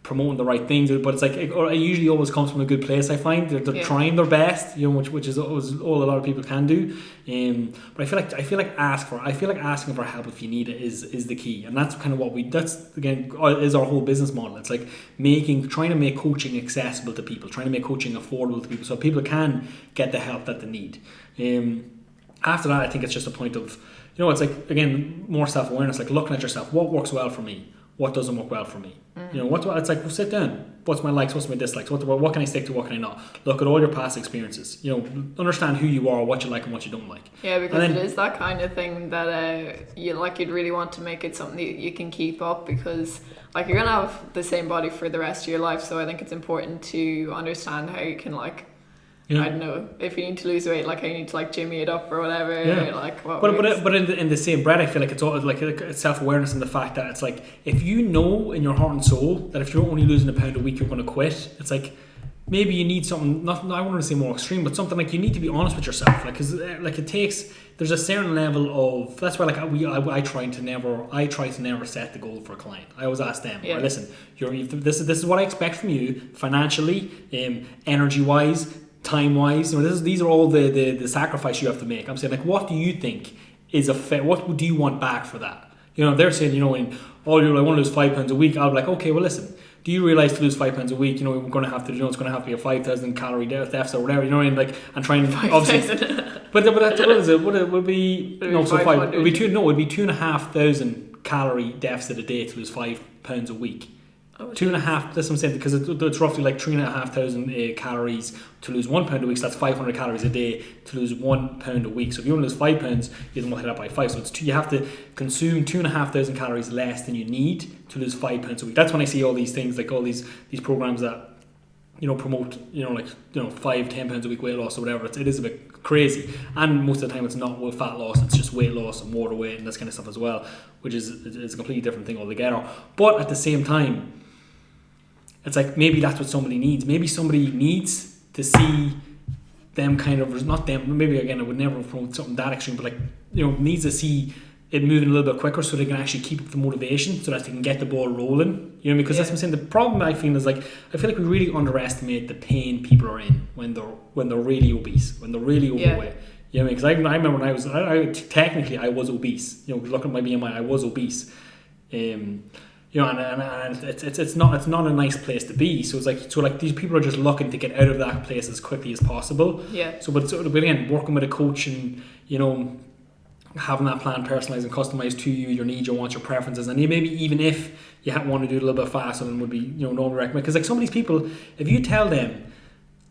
promoting the right things. But it's like it usually always comes from a good place. I find they're trying their best, which is always all a lot of people can do. But I feel like asking for help if you need it is the key, and that's kind of that's again is our whole business model. It's like trying to make coaching accessible to people, trying to make coaching affordable to people, so people can get the help that they need. After that, I think it's just a point of, it's like, again, more self-awareness, like looking at yourself. What works well for me? What doesn't work well for me? It's like, sit down. What's my likes? What's my dislikes? What can I stick to? What can I not? Look at all your past experiences. Understand who you are, what you like and what you don't like. Yeah, because it is that kind of thing that you'd really want to make it something that you can keep up, because like you're gonna have the same body for the rest of your life. So I think it's important to understand how you can like, I don't know, if you need to lose weight, like how you need to like jimmy it up or whatever. Yeah. Like what? But in the same breath, I feel like it's all like it's self-awareness and the fact that it's like if you know in your heart and soul that if you're only losing a pound a week you're going to quit, it's like maybe you need something, not I want to say more extreme, but something like you need to be honest with yourself, like, because like it takes, there's a certain level of, that's why like I try to never set the goal for a client. I always ask them, Yeah. listen, this is what I expect from you financially, energy wise, time wise. These are all the sacrifice you have to make. I'm saying, like, what do you think is a fair? What do you want back for that? If they're saying, I want to lose £5 a week, I'll be like, okay, well, listen. Do you realize to lose £5 a week, we're going to have to, it's going to have to be a 5,000 calorie deficit or whatever, and try and obviously. But that's what is it? It would be It would be 2,500 calorie deficit a day to lose £5 a week. Oh, 2.5. That's what I'm saying, because it's roughly like 3,500 calories to lose £1 a week. So that's 500 calories a day to lose £1 a week. So if you want to lose £5, you have to multiply that by 5. So you have to consume 2,500 calories less than you need to lose £5 a week. That's when I see all these things, like all these programs that promote 5-10 pounds a week weight loss or whatever. It is a bit crazy, and most of the time it's not with fat loss, it's just weight loss and water weight and this kind of stuff as well, which is a completely different thing altogether. But at the same time, it's like maybe that's what somebody needs. Maybe somebody needs to see them kind of, not them, maybe again I would never promote something that extreme, but like needs to see it moving a little bit quicker so they can actually keep up the motivation, so that they can get the ball rolling. Because that's what I'm saying. The problem I feel is, like, I feel like we really underestimate the pain people are in when they're really obese, when they're really overweight. Because I remember when I was technically I was obese. Look at my BMI, I was obese. And it's not a nice place to be. So it's like these people are just looking to get out of that place as quickly as possible. Yeah. But again, working with a coach and having that plan personalized and customized to you, your needs, your wants, your preferences, and maybe even if you want to do it a little bit faster than would be normally recommended. Because like some of these people, if you tell them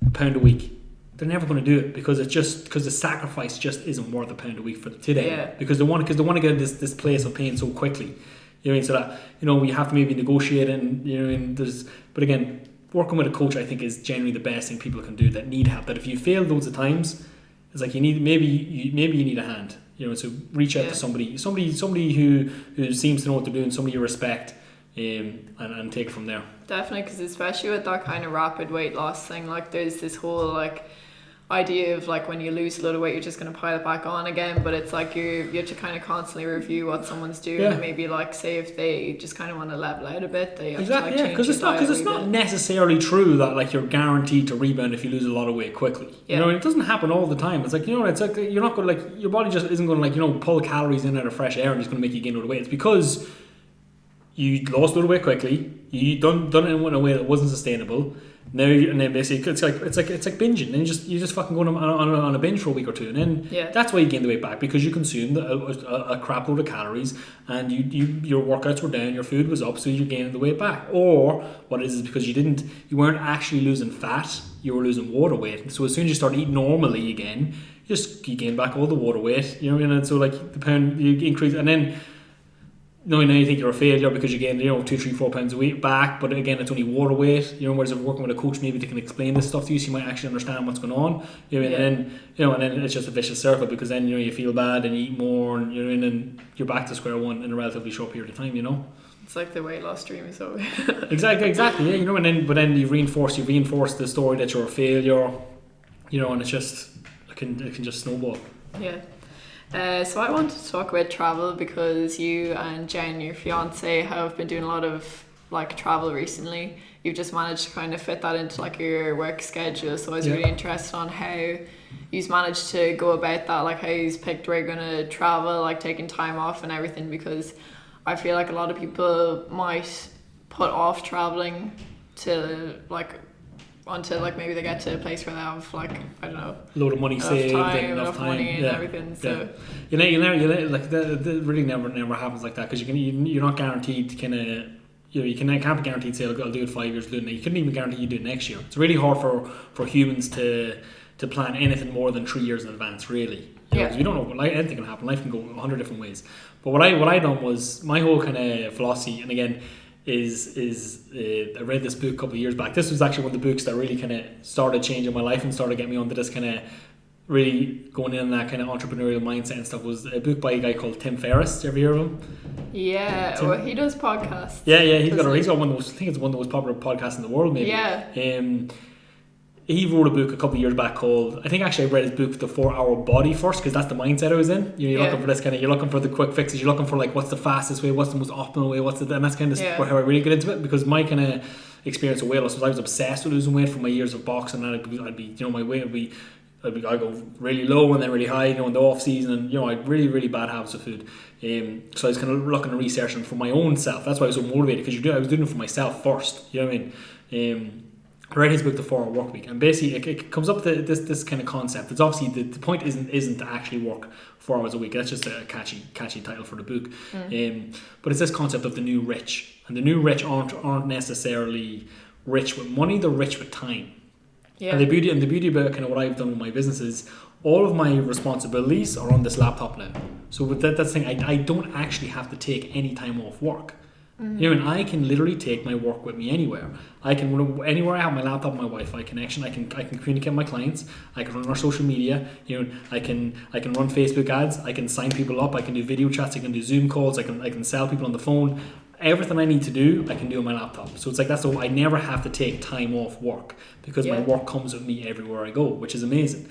£1 a week, they're never going to do it, because the sacrifice just isn't worth £1 a week for today. Yeah. Because they want to get this place of pain so quickly. So that you have to maybe negotiate but again, working with a coach I think is generally the best thing people can do that need help. That if you fail loads of times, it's like you need a hand. So reach out to somebody who seems to know what they're doing, somebody you respect, and take it from there. Definitely, because especially with that kind of rapid weight loss thing, like there's this whole like idea of like when you lose a lot of weight you're just going to pile it back on again, but it's like you have to kind of constantly review what someone's doing. And maybe like say if they just kind of want to level out a bit, they have to like change because it's not necessarily true that like you're guaranteed to rebound if you lose a lot of weight quickly. It doesn't happen all the time. It's like it's like you're not going to like, your body just isn't going to like pull calories in out of fresh air and it's going to make you gain a lot of weight. It's because you lost a lot of weight quickly, you done it in a way that wasn't sustainable. Now and then basically it's like binging, and you just fucking go on a binge for a week or two, and then that's why you gain the weight back, because you consumed a crap load of calories, and your workouts were down, your food was up, so you're gaining the weight back. Or what it is because you weren't actually losing fat, you were losing water weight. So as soon as you start eating normally again, you gain back all the water weight. And so like the pound you increase, and then. Now you think you're a failure because you gain 2, 3, 4 pounds a week back, but again it's only water weight. Whereas if you're working with a coach, maybe they can explain this stuff to you, so you might actually understand what's going on. And then it's just a vicious circle, because then you feel bad and you eat more, and you're back to square one in a relatively short period of time. It's like the weight loss dream is over. exactly. But then you reinforce the story that you're a failure. And it's just it can just snowball. Yeah. So I wanted to talk about travel, because you and Jen, your fiance, have been doing a lot of like travel recently. You've just managed to kind of fit that into like your work schedule. So I was really interested on how you've managed to go about that, like how you've picked where you're going to travel, like taking time off and everything, because I feel like a lot of people might put off traveling to like until like maybe they get to a place where they have like, I don't know, load of money saved, enough money and everything. So you like that really never happens like that, because you're not guaranteed kind of you can't be guaranteed say I'll do it 5 years, you couldn't even guarantee you do it next year. It's really hard for humans to plan anything more than 3 years in advance, really. Because we don't know, like, anything can happen. Life can go 100 different ways. But what I done was, my whole kind of philosophy, and again, is I read this book a couple of years back. This was actually one of the books that really kind of started changing my life and started getting me onto this kind of really going in that kind of entrepreneurial mindset and stuff. Was a book by a guy called Tim Ferriss. Did you ever hear of him? Yeah, well, he does podcasts. Yeah, he's got one of those. I think it's one of the most popular podcasts in the world, maybe. Yeah. he wrote a book a couple of years back called, I think actually I read his book, The 4-Hour Body, first, because that's the mindset I was in. You're looking for this kind of, you're looking for the quick fixes, you're looking for like what's the fastest way, what's the most optimal way, and that's kind of how I really get into it, because my kind of experience of weight loss was I was obsessed with losing weight from my years of boxing, and I'd be my weight would be, I'd go really low and then really high, in the off season, and I had really, really bad habits with food. So I was kind of looking and researching for my own self. That's why I was so motivated, because I was doing it for myself first. You know what I mean? I read his book, The 4-Hour Workweek, and basically it comes up to this kind of concept. It's obviously the point isn't to actually work 4 hours a week. That's just a catchy title for the book. But it's this concept of the new rich, and the new rich aren't necessarily rich with money. They're rich with time. Yeah. And the beauty about kind of what I've done with my business is all of my responsibilities are on this laptop now. So with that's the thing, I don't actually have to take any time off work. And I can literally take my work with me anywhere. I can run anywhere I have my laptop, my Wi-Fi connection. I can communicate with my clients. I can run our social media. I can run Facebook ads. I can sign people up. I can do video chats. I can do Zoom calls. I can sell people on the phone. Everything I need to do, I can do on my laptop. So it's like that's I never have to take time off work, because my work comes with me everywhere I go, which is amazing.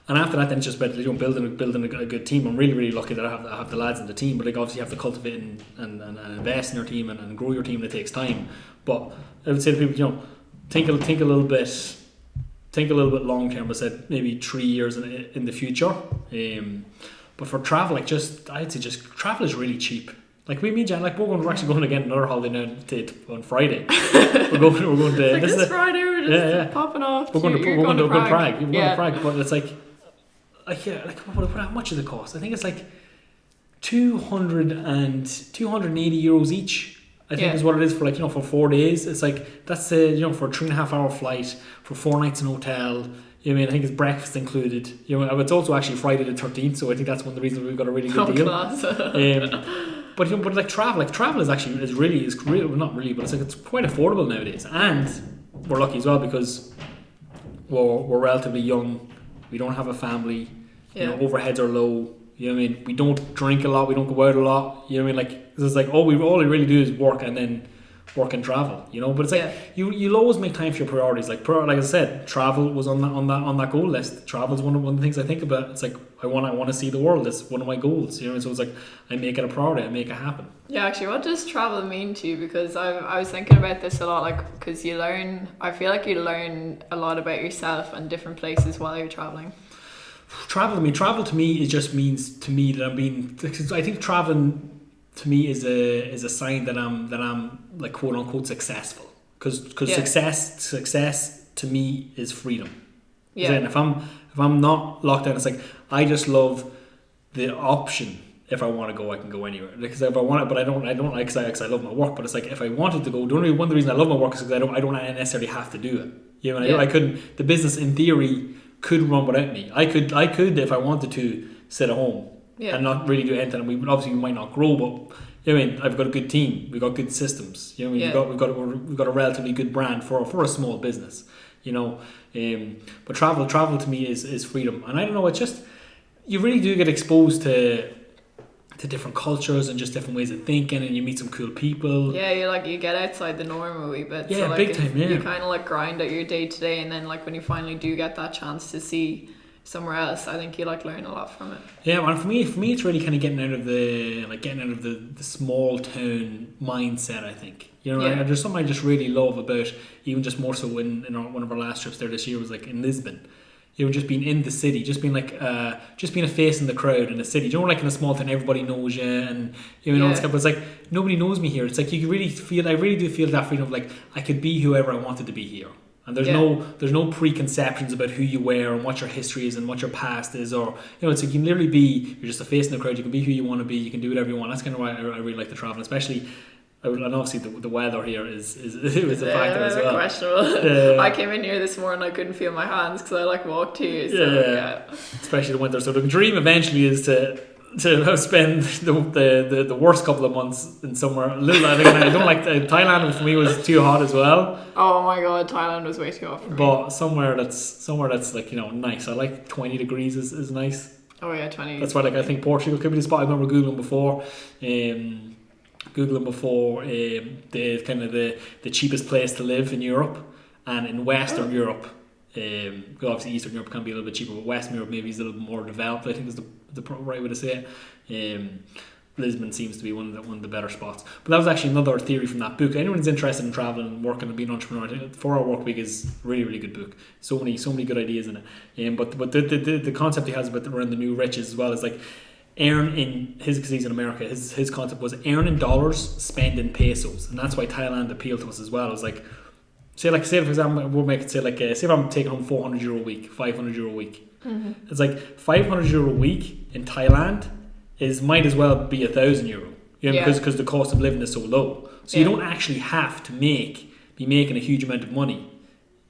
And after that, then it's just about building a good team. I'm really, really lucky that I have the lads in the team, but obviously you have to cultivate and invest in your team and grow your team, and it takes time. But I would say to people, think a little bit long term. I said maybe 3 years in the future. But for travel, I'd say travel is really cheap. Like me and Jan, we're actually going to get another holiday now on Friday. we're going to this Friday. We're just popping off. We're going to Prague. We're going to Prague, but it's how much does it cost? I think it's like 280 euros each. I think is what it is for for 4 days. It's like that's for a 3.5 hour flight for 4 nights in a hotel. I think it's breakfast included. It's also actually Friday the 13th, so I think that's one of the reasons we've got a really good deal. Class. But travel is actually not really, but it's quite affordable nowadays, and we're lucky as well because we're relatively young. We don't have a family. Overheads are low. We don't drink a lot. We don't go out a lot. It's like all we really do is work and travel. But it's you'll always make time for your priorities. Like I said, travel was on that goal list. Travel is one of the things I think about. It's like I want to see the world. It's one of my goals. So it's like I make it a priority. I make it happen. Yeah, actually, what does travel mean to you? Because I was thinking about this a lot. Because I feel like you learn a lot about yourself and different places while you're traveling. Travel to me, it just means to me that I'm being. I think traveling to me is a sign that I'm like quote unquote successful, because success to me is freedom. Yeah. And if I'm not locked down, it's like I just love the option. If I want to go, I can go anywhere. Because if I want it, but I don't like because I love my work. But it's like if I wanted to go, one of the reasons I love my work is because I don't necessarily have to do it. I couldn't. The business in theory could run without me. I could if I wanted to sit at home and not really do anything. And we might not grow, but I've got a good team. We've got good systems. We've got a relatively good brand for a small business. But travel to me is freedom, and I don't know. It's just you really do get exposed to different cultures and just different ways of thinking, and you meet some cool people. Yeah, you get outside the norm a wee bit. Yeah, so big time. Yeah, you kind of grind out your day to day, and then when you finally do get that chance to see somewhere else, I think you learn a lot from it. Yeah, and for me, it's really kind of getting out of the small town mindset. I think there's something I just really love about, even just more so in one of our last trips there this year was in Lisbon. Just being in the city, just being a face in the crowd in the city. In a small town, everybody knows you, and all this stuff. But it's nobody knows me here. It's you really feel. I really do feel that freedom of I could be whoever I wanted to be here. And there's no preconceptions about who you were and what your history is and what your past is, or it's you can literally be. You're just a face in the crowd. You can be who you want to be. You can do whatever you want. That's kind of why I really like to travel, especially. And obviously the weather here is a factor as well. Questionable. I came in here this morning, I couldn't feel my hands because I walked too. So, especially the winter. So the dream eventually is to spend the worst couple of months in somewhere. I don't like Thailand. For me was too hot as well. Oh my god, Thailand was way too hot for me. But somewhere that's nice. I like 20 degrees is nice. Oh yeah, 20. That's why I think Portugal could be the spot. I remember Googling before. The cheapest place to live in Europe, And in Western Europe, obviously Eastern Europe can be a little bit cheaper, but Western Europe maybe is a little bit more developed, I think is the right way to say it. Lisbon seems to be one of the better spots. But that was actually another theory from that book. Anyone who's interested in traveling and working and being an entrepreneur, I think 4-Hour Workweek is a really, really good book. So many good ideas in it. But the concept he has about around the new riches as well is like earn in his, because he's in America, his concept was earn in dollars, spend in pesos. And that's why Thailand appealed to us as well. It was like, say for example, we'll make it say like, say if I'm taking home €400 a week, €500 a week. It's like €500 a week in Thailand might as well be €1,000, because the cost of living is so low. So you don't actually have to be making a huge amount of money,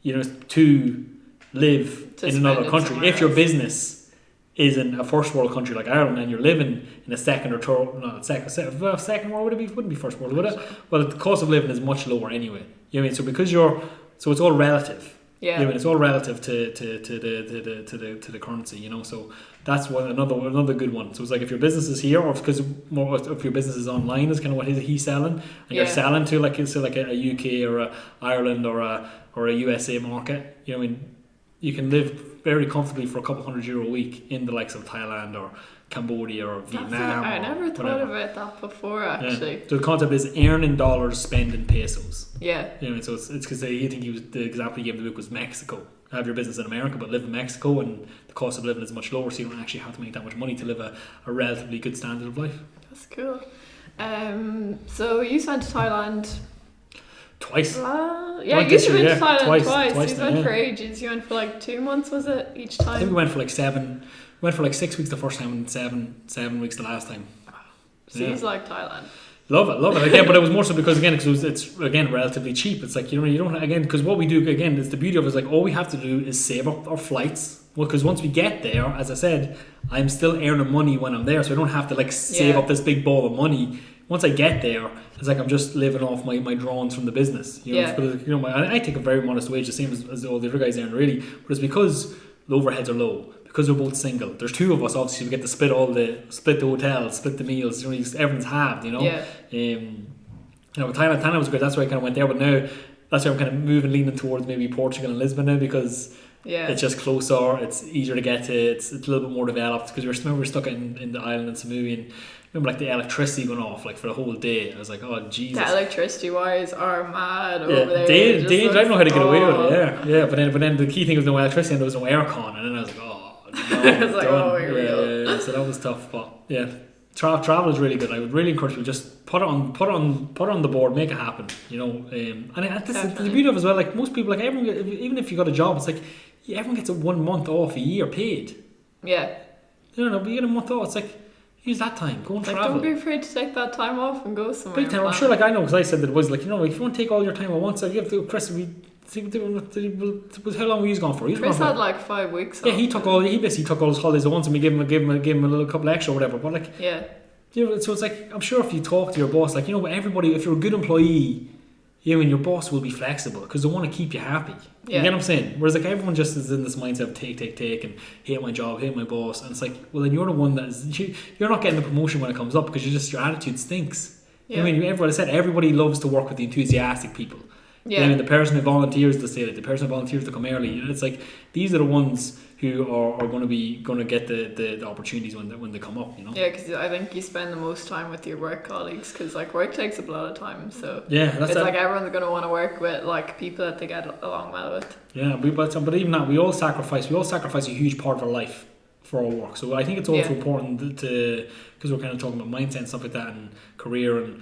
to live in another country. If your business is in a first world country like Ireland and you're living in a second or third, not second world, wouldn't be first world, would it? Well, the cost of living is much lower anyway. You know what I mean? So it's all relative. Yeah, I mean, it's all relative to the currency, So that's another good one. So it's like if your business is here, or if your business is online, is kind of what he's selling, and you're selling to like a UK or a Ireland or a USA market. I mean, you can live very comfortably for a couple €100 a week in the likes of Thailand or Cambodia or Vietnam. I never thought about that before, actually. Yeah. So the concept is earn in dollars, spend in pesos. Yeah. So it's because I think the example he gave in the book was Mexico. Have your business in America, but live in Mexico, and the cost of living is much lower, so you don't actually have to make that much money to live a relatively good standard of life. That's cool. So you went to Thailand twice. You went to Thailand twice. You went for ages. You went for like 2 months, was it, each time? I think we went for like 7. We went for like 6 weeks the first time and 7 weeks the last time. Seems like Thailand. Love it again, but it was more so because it's relatively cheap. It's like, you don't, again, because what we do again is the beauty of it is like all we have to do is save up our flights. Well, because once we get there, as I said, I'm still earning money when I'm there, so I don't have to like save up this big ball of money. Once I get there, it's like I'm just living off my drawings from the business. I take a very modest wage, the same as all the other guys earn, really. But it's because the overheads are low. Because we're both single. There's 2 of us, obviously we get to split the hotel, split the meals, everyone's halved, Yeah. Thailand was good, that's why I kind of went there, but now that's why I'm kind of leaning towards maybe Portugal and Lisbon now, because it's just closer, it's easier to get to, it's a little bit more developed, because we're stuck in the island in Samui, and remember like the electricity going off like for the whole day. I was like, oh Jesus. The electricity wires are mad over there. They don't know how to get away with it. Yeah. But then the key thing was no electricity and there was no aircon, and then I was like, oh no. I was like, oh, real. Yeah. So that was tough, but yeah. Travel is really good. I would really encourage people just put it on the board, make it happen. And this is the beauty of it as well. Like most people, like everyone, even if you got a job, it's like everyone gets 1 month off a year paid. Yeah. But you get a month off. It's like, use that time, go and travel. Don't be afraid to take that time off and go somewhere. Big time. I'm sure, I know, because I said that it was like, if you want to take all your time at once, you have to, Chris, how long were you gone for? Chris had like 5 weeks off. Yeah, he basically took all his holidays at once, and we gave him a little couple extra or whatever. But like, so it's like, I'm sure if you talk to your boss, like, everybody, if you're a good employee, your boss will be flexible because they want to keep you happy. You get what I'm saying? Whereas like everyone just is in this mindset of take and hate my job, hate my boss, and it's like, well, then you're the one you're not getting the promotion when it comes up because your attitude stinks. Everybody loves to work with the enthusiastic people. The person who volunteers to stay late, the person who volunteers to come early. It's like these are the ones who are going to get the opportunities when they come up. Yeah, because I think you spend the most time with your work colleagues, because like work takes up a lot of time. So it's like everyone's going to want to work with like people that they get along well with. Yeah, but even that, we all sacrifice a huge part of our life for our work. So I think it's also important to, because we're kind of talking about mindset and stuff like that and career, and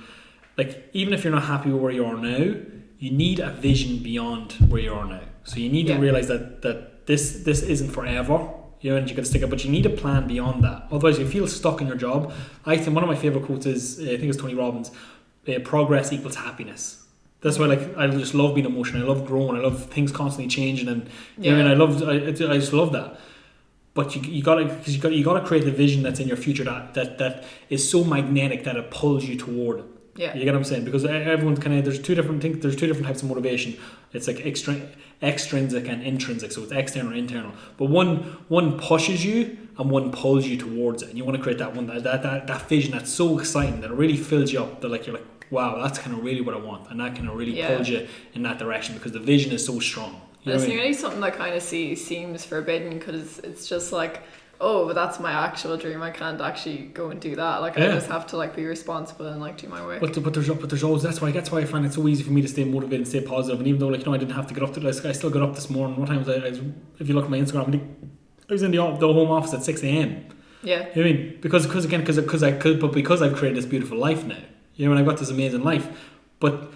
like even if you're not happy with where you are now, you need a vision beyond where you are now. So you need to realize that this isn't forever, and you got to stick it, but you need a plan beyond that. Otherwise you feel stuck in your job. I think one of my favorite quotes is, I think it's Tony Robbins, progress equals happiness. That's why I just love being emotional. I love growing. I love things constantly changing, and I just love that. But you gotta create the vision that's in your future that is so magnetic that it pulls you toward it. Yeah. You get what I'm saying? Because everyone's there's two different types of motivation. It's like extrinsic and intrinsic, so it's external or internal. But one pushes you and one pulls you towards it, and you want to create that one that vision that's so exciting that it really fills you up. That like you're like, wow, that's kind of really what I want, and that kind of really pulls you in that direction because the vision is so strong. It's nearly something that kind of seems forbidden because it's just like, oh, but that's my actual dream. I can't actually go and do that. Like I just have to like be responsible and like do my work. But there's always that's why I find it so easy for me to stay motivated and stay positive. And even though like I didn't have to get up to this, I still got up this morning. What time was I? If you look at my Instagram, I was in the home office at 6 a.m. Yeah. You know what I mean? Because I've created this beautiful life now. You know, and I've got this amazing life. But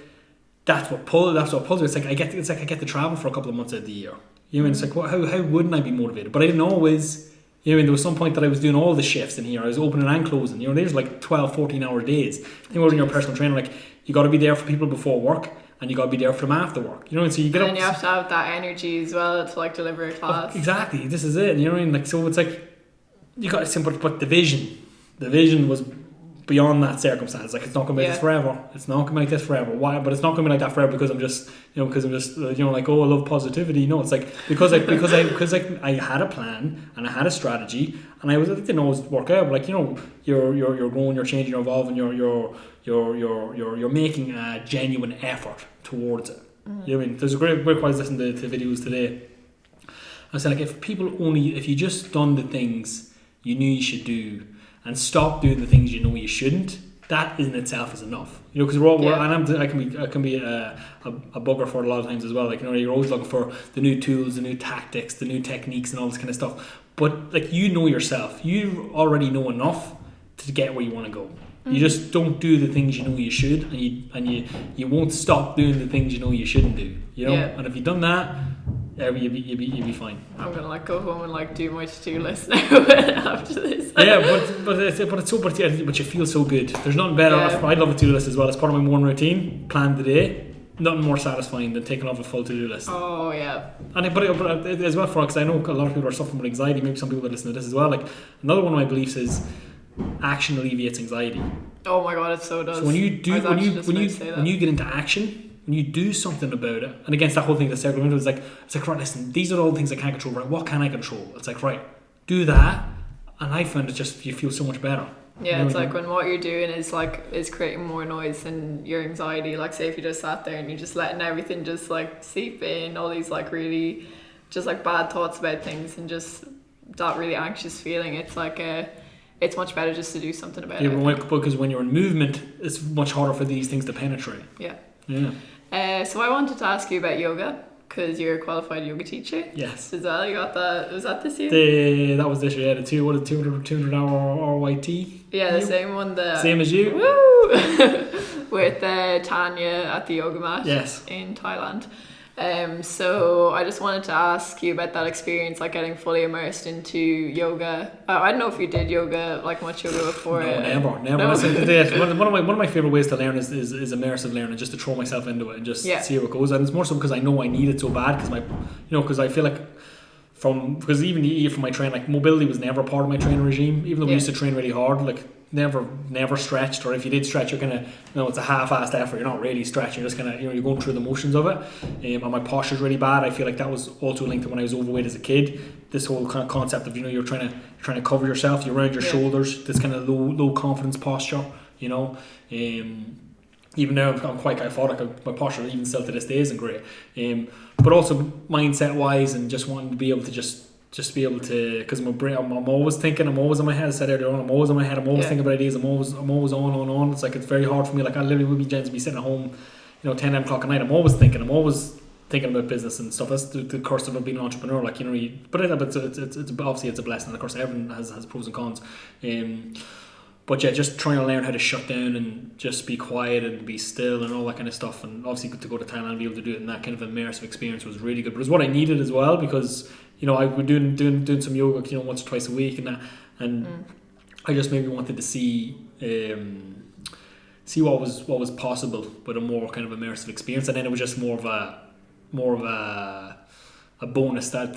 that's what pulls me. It's like I get to travel for a couple of months out of the year. You know, and it's like how wouldn't I be motivated? But I didn't always. You know, there was some point that I was doing all the shifts in here. I was opening and closing. You know, there's like 12, 14-hour days. I think when you're a personal trainer, like you got to be there for people before work, and you got to be there for them after work. You know, and so you get up. And you have to have that energy as well to like deliver a class. Oh, exactly. This is it. You know what I mean? Like so, it's like you got to simple, but the vision was beyond that circumstance. Like it's not going to be like this forever. It's not going to be like this forever. Why? But it's not going to be like that forever because I'm just like, oh, I love positivity. No, it's like because I had a plan and I had a strategy and it didn't always work out. But like, you know, you're growing, you're changing, you're evolving, you're making a genuine effort towards it. You know what I mean? There's a great quite listening to videos today. I said like if you just done the things you knew you should do and stop doing the things you know you shouldn't, that in itself is enough. You know, because I can be a bugger for it a lot of times as well. Like, you know, you're always looking for the new tools, the new tactics, the new techniques, and all this kind of stuff. But like, you know yourself, you already know enough to get where you want to go. You just don't do the things you know you should, and you won't stop doing the things you know you shouldn't do. You know, and if you've done that, you'll be fine. I'm gonna like go home and like do my to-do list now after this. But you feel so good. There's nothing better. I love a to-do list as well. It's part of my morning routine. Plan the day. Nothing more satisfying than taking off a full to-do list. Oh yeah. And but as well, because I know a lot of people are suffering with anxiety. Maybe some people that listen to this as well. Like another one of my beliefs is action alleviates anxiety. Oh my god, it so does. So when you get into action, when you do something about it, and against that whole thing, the circle window, it's like right, listen, these are all the things I can't control. Right, what can I control? It's like, right, do that, and I found it just you feel so much better. Yeah, it's like when what you're doing is creating more noise than your anxiety. Like say if you just sat there and you're just letting everything just like seep in, all these like really just like bad thoughts about things and just that really anxious feeling. It's like it's much better just to do something about it. Yeah, because when you're in movement, it's much harder for these things to penetrate. Yeah. Yeah. So I wanted to ask you about yoga because you're a qualified yoga teacher. Yes. As well, you got that. Was that this year? That was this year. Yeah, the 200 hour RYT. Yeah, the same one. Same as you. Woo! With Tanya at the yoga mat. Yes. In Thailand. So I just wanted to ask you about that experience, like getting fully immersed into yoga. I don't know if you did yoga, like much yoga before. No, never. No? One of my favorite ways to learn is immersive learning, just to throw myself into it and just see how it goes. And it's more so because I know I need it so bad because I feel like because even from my training, like mobility was never part of my training regime. Even though we used to train really hard, like never stretched, or if you did stretch, you're kind of, it's a half-assed effort. You're not really stretching. You're just kind of, you're going through the motions of it. And my posture's really bad. I feel like that was also linked to when I was overweight as a kid. This whole kind of concept of, you're trying to cover yourself. You're around your shoulders. This kind of low confidence posture. Even now I'm quite chaotic. My posture even still to this day isn't great. But also mindset wise, and just wanting to be able to just be able to, because my brain, I'm always thinking, I'm always in my head. I said earlier on, I'm always in my head. I'm always thinking about ideas. I'm always on. It's like it's very hard for me. Like I literally would be sitting at home, 10, 11 o'clock at night. I'm always thinking about business and stuff. That's the curse of being an entrepreneur. Like but it's obviously it's a blessing. Of course, everyone has pros and cons. But yeah, just trying to learn how to shut down and just be quiet and be still and all that kind of stuff. And obviously to go to Thailand and be able to do it in that kind of immersive experience was really good. But it was what I needed as well, because I was doing some yoga once or twice a week and that, and I just maybe wanted to see what was possible with a more kind of immersive experience. And then it was just more of a bonus that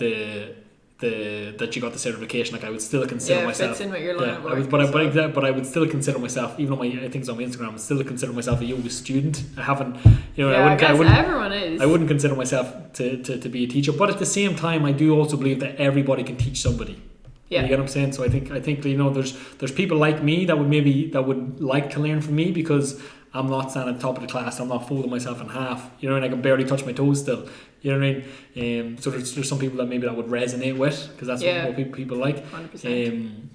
that you got the certification. Like I would still consider myself. Fits in with your line of work. But I would still consider myself, even though I think it's on my Instagram, I still consider myself a yoga student. I haven't, I guess everyone is. I wouldn't consider myself to be a teacher, but at the same time, I do also believe that everybody can teach somebody. Yeah. You get what I'm saying? So I think there's people like me that would like to learn from me, because I'm not standing at the top of the class. I'm not folding myself in half. You know, and I can barely touch my toes still. You know what I mean? So there's some people that maybe that would resonate with, because that's what people like. 100%.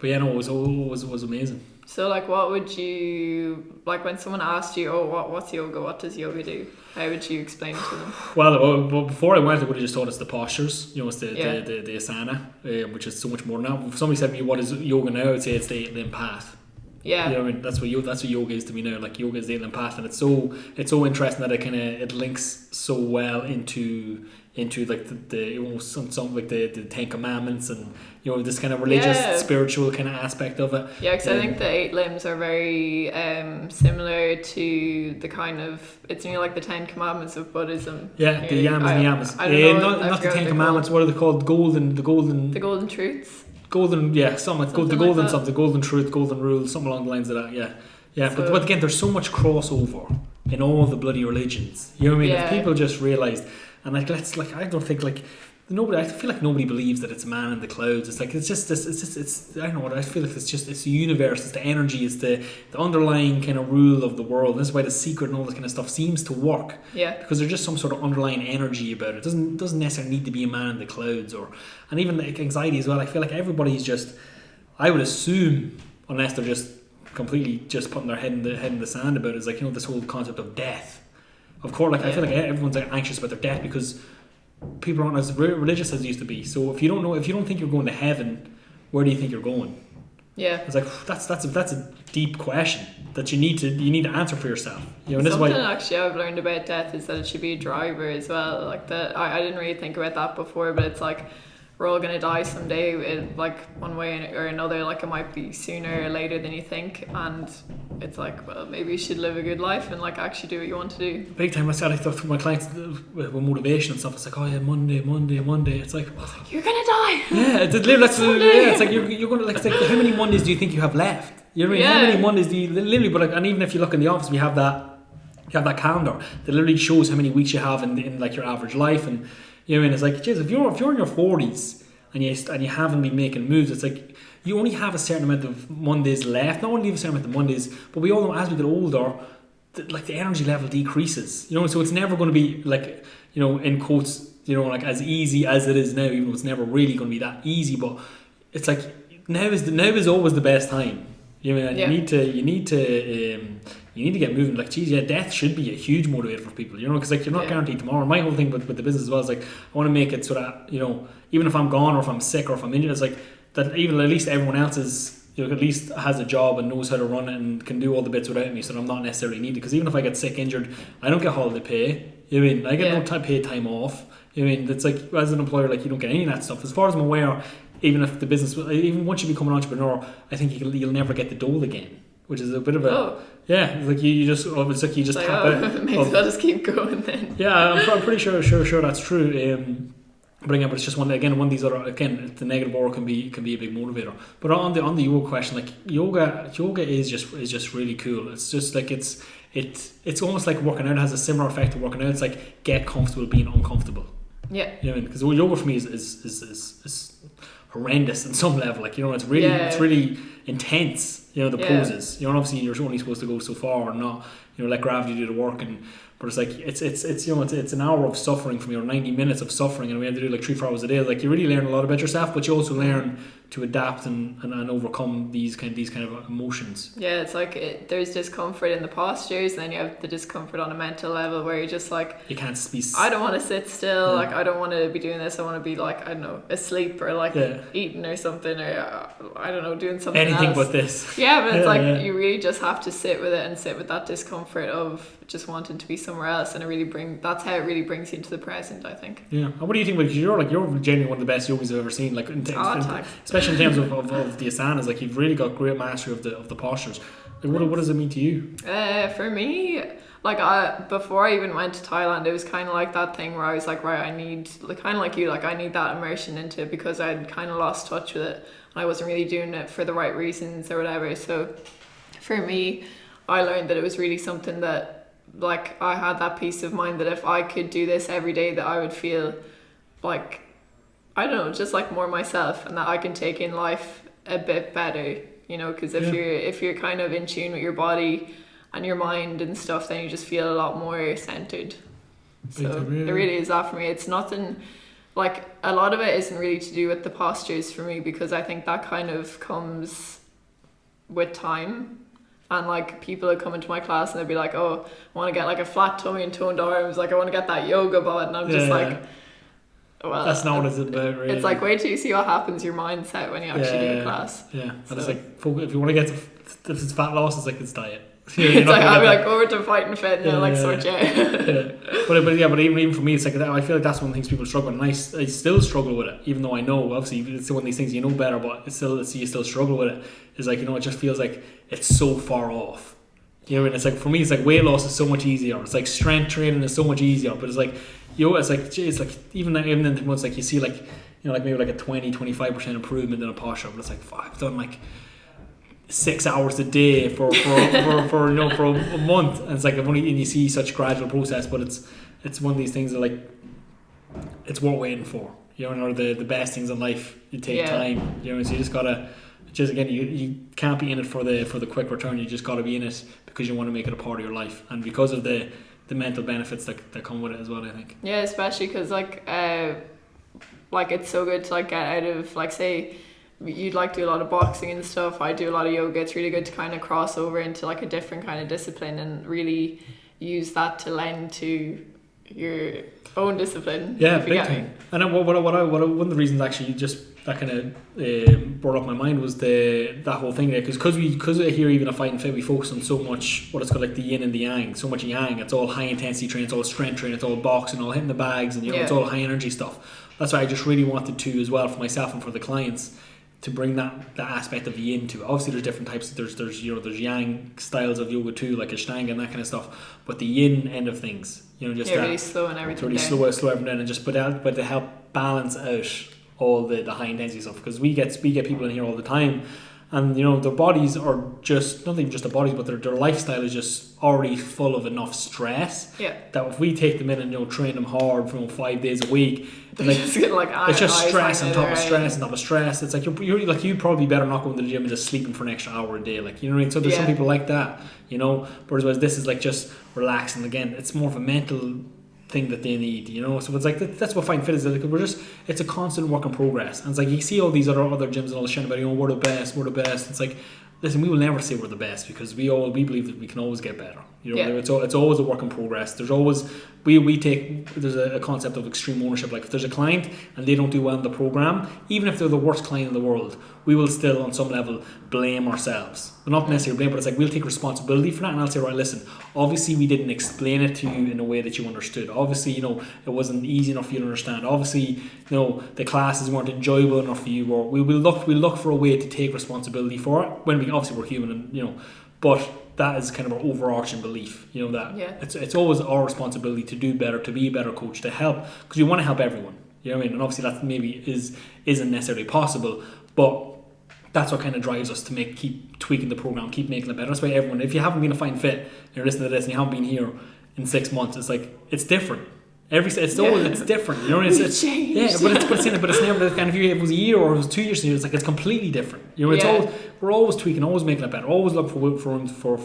But yeah, no, it was amazing. So like, what would you, like when someone asked you, oh, what's yoga? What does yoga do? How would you explain it to them? Well, before I went, I would have just thought it's the postures. You know, it's the asana, which is so much more now. If somebody said to me, what is yoga now? I'd say it's the eight-limb path. Yeah. You know what I mean? That's what yoga is to me now. Like, yoga is the eight-limb path, and it's so interesting that it links so well into like the almost some like the Ten Commandments, and you know, this kind of religious, spiritual kind of aspect of it. Yeah, because I think the 8 limbs are very similar to the kind of, it's like the 10 Commandments of Buddhism. Yeah, the yamas and the yamas. Not the 10 Commandments. What are they called? The golden truths. Golden truth, golden rule, something along the lines of that. Yeah. So, but again, there's so much crossover in all the bloody religions. You know what I mean? If people just realised, and I feel like nobody believes that it's a man in the clouds. It's like it's I don't know what I feel like. It's the universe. It's the energy. It's the underlying kind of rule of the world. And this is why The Secret and all this kind of stuff seems to work. Yeah. Because there's just some sort of underlying energy about it. It doesn't necessarily need to be a man in the clouds, and even like anxiety as well. I feel like everybody's just, I would assume, unless they're just completely just putting their head in the sand about it, is like, you know, this whole concept of death. Of course, like I feel like everyone's like anxious about their death because people aren't as religious as they used to be. So if you don't think you're going to heaven, where do you think you're going? Yeah, it's like that's a deep question that you need to answer for yourself. You know, and something actually I've learned about death is that it should be a driver as well. Like that, I didn't really think about that before, but it's like we're all gonna die someday, like one way or another. Like it might be sooner or later than you think, and it's like, well, maybe you should live a good life and like actually do what you want to do. Big time. I thought to my clients with motivation and stuff. It's like, oh yeah, Monday. It's like, you're gonna die. Yeah, it's like you're gonna like. It's like, how many Mondays do you think you have left? You know what I mean? How many Mondays do you literally? But like, and even if you look in the office, we have that. You have that calendar that literally shows how many weeks you have in like your average life, and you know what I mean? It's like, geez, if you're in your 40s and you haven't been making moves, it's like you only have a certain amount of Mondays left. Not only have a certain amount of Mondays, but we all know as we get older, like the energy level decreases. You know, so it's never going to be like, you know, in quotes, you know, like as easy as it is now. Even though it's never really going to be that easy, but it's like now is always the best time. You know, and you need to get moving. Like, geez, death should be a huge motivator for people. You know, because like you're not guaranteed tomorrow. My whole thing with the business as well is like I want to make it so that, you know, even if I'm gone or if I'm sick or if I'm injured, it's like that even at least everyone else is, you know, at least has a job and knows how to run it and can do all the bits without me, so that I'm not necessarily needed. Because even if I get sick, injured, I don't get holiday pay. You know what I mean? I get no paid time off. You know what I mean? It's like, as an employer, like you don't get any of that stuff. As far as I'm aware, even if the business, even once you become an entrepreneur, I think you'll never get the dole again, which is a bit of a it's like you just tap out. May as well just keep going then. Yeah, I'm pretty sure that's true. But again, it's just one of these other, again, the negative aura can be a big motivator. But on the yoga question, like yoga is just really cool. It's just like it's almost like working out. It has a similar effect to working out. It's like get comfortable being uncomfortable. Yeah, you know what I mean? Because yoga for me is horrendous in some level. Like, you know, it's really intense. You know, the poses. You know, obviously you're only supposed to go so far and not, you know, let gravity do the work. But it's like it's you know, it's an hour of suffering from your 90 minutes of suffering, and we have to do like 3-4 hours a day. Like, you really learn a lot about yourself, but you also learn to adapt and overcome these kind of emotions. Yeah, it's like there's discomfort in the postures, and then you have the discomfort on a mental level where you're just like, you can't be. I don't want to sit still. Like, I don't want to be doing this. I want to be like, I don't know, asleep or like eating or something, or I don't know, doing something anything else. But this. Yeah, but it's you really just have to sit with it and sit with that discomfort of just wanting to be somewhere else, and that's how it really brings you into the present, I think. Yeah. And what do you think? Because you're genuinely one of the best yogis I've ever seen. Like, especially in terms of the asanas, like you've really got great mastery of the postures. Like, what does it mean to you? For me, like before I even went to Thailand, it was kind of like that thing where I was like, right, I need, like, kind of like you, like I need that immersion into it because I'd kind of lost touch with it and I wasn't really doing it for the right reasons or whatever. So for me, I learned that it was really something that, like, I had that peace of mind that if I could do this every day, that I would feel like, I don't know, just like more myself, and that I can take in life a bit better, you know, because if you're kind of in tune with your body and your mind and stuff, then you just feel a lot more centered. So it really is that for me. It's nothing, like, a lot of it isn't really to do with the postures for me, because I think that kind of comes with time. And like, people would come into my class and they'd be like, oh, I want to get like a flat tummy and toned arms, like I want to get that yoga bod, and I'm just like, well, that's not what it's about, really. It's like, wait till you see what happens your mindset when you actually do a class. Yeah, and it's like, if you want to get to, if it's fat loss, it's like, it's diet. It's like, I'll be like, go over to Fighting Fit and they'll like sort you out. But even for me, it's like, I feel like that's one of the things people struggle with, and I still struggle with it, even though I know, obviously, it's one of these things you know better, but it's still, you still struggle with it. It's like, it just feels like it's so far off. You know, and it's like, for me, it's like, weight loss is so much easier. It's like, strength training is so much easier, but it's like, it's like even in months, like, you see like, like maybe like a 20-25% improvement in a posture, but it's like, fuck, I've done like 6 hours a day for a month, and it's like, and you see such gradual process, but it's one of these things that, like, it's worth waiting for, or the best things in life, you take time, so you just gotta, again, you can't be in it for the quick return. You just gotta be in it because you want to make it a part of your life, and because of the mental benefits that come with it as well, I think. Yeah, especially because like it's so good to like get out of, like, say you'd like do a lot of boxing and stuff, I do a lot of yoga. It's really good to kind of cross over into like a different kind of discipline and really use that to lend to your own discipline. Yeah, big time. And then one of the reasons actually that kind of brought up my mind was that whole thing there, because here, even at Fighting Fit, we focus on so much what it's called, like the yin and the yang, so much yang. It's all high intensity training, it's all strength training, it's all boxing, all hitting the bags, and it's all high energy stuff. That's why I just really wanted to, as well, for myself and for the clients, to bring that aspect of yin to it. Obviously there's different types, there's yang styles of yoga too, like Ashtanga and that kind of stuff, but the yin end of things, just really slow and everything, really slow everything down, and just but to help balance out all the high intensity stuff, because we get people in here all the time, and their bodies are just, not even just their bodies, but their lifestyle is just already full of enough stress that if we take them in and train them hard for 5 days a week, like, it's just stress on top of stress on top of stress. It's like you'd probably better not going to the gym and just sleeping for an extra hour a day, like, you know what I mean? So there's some people like that, whereas this is like just relaxing. Again, it's more of a mental thing that they need, so it's like that's what Fighting Fit is. Like, it's a constant work in progress, and it's like you see all these other gyms and all the shit about we're the best. It's like, listen, we will never say we're the best, because we believe that we can always get better. It's always a work in progress. There's always there's a concept of extreme ownership. Like, if there's a client and they don't do well in the program, even if they're the worst client in the world, we will still on some level blame ourselves. Well, not necessarily blame, but it's like we'll take responsibility for that, and I'll say, right, listen, obviously we didn't explain it to you in a way that you understood. Obviously, it wasn't easy enough for you to understand. Obviously, the classes weren't enjoyable enough for you, or we'll look for a way to take responsibility for it, when we're human, and but that is kind of our overarching belief, that it's always our responsibility to do better, to be a better coach, to help, because we want to help everyone, and obviously that maybe isn't necessarily possible, but that's what kind of drives us to keep tweaking the program, keep making it better. That's why everyone, if you haven't been a Fighting Fit and you're listening to this and you haven't been here in 6 months, it's like, it's different. It's different, but it's never kind of, if it was a year or it was 2 years, it's like, it's completely different. We're always tweaking, always making it better, always look for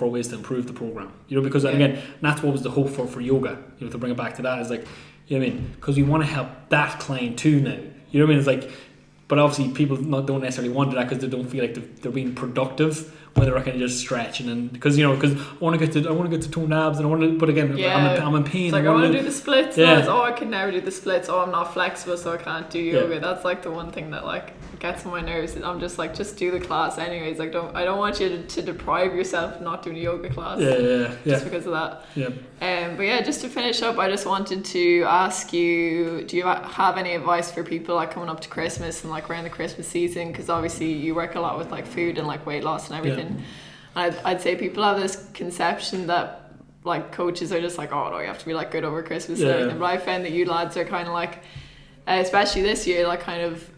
ways to improve the program. Because again, that's what was the hope for yoga. To bring it back to that is like, because we want to help that client too now. It's like, but obviously people don't necessarily want to do that because they don't feel like they're being productive when they're kind of just stretching, and because I want to get to toned abs, and I want to, but again, I'm in pain. It's like, I want to do the splits. I can never do the splits. I'm not flexible, so I can't do yoga. That's like the one thing that like gets on my nerves. I'm just like, just do the class anyways. Like, I don't want you to deprive yourself of not doing a yoga class. Just because of that. But just to finish up, I just wanted to ask you, do you have any advice for people like coming up to Christmas and like around the Christmas season? Because obviously you work a lot with like food and like weight loss and everything. I'd say people have this conception that like coaches are just like, oh no, you have to be like good over Christmas and everything. But I found that you lads are kind of like, especially this year, like kind of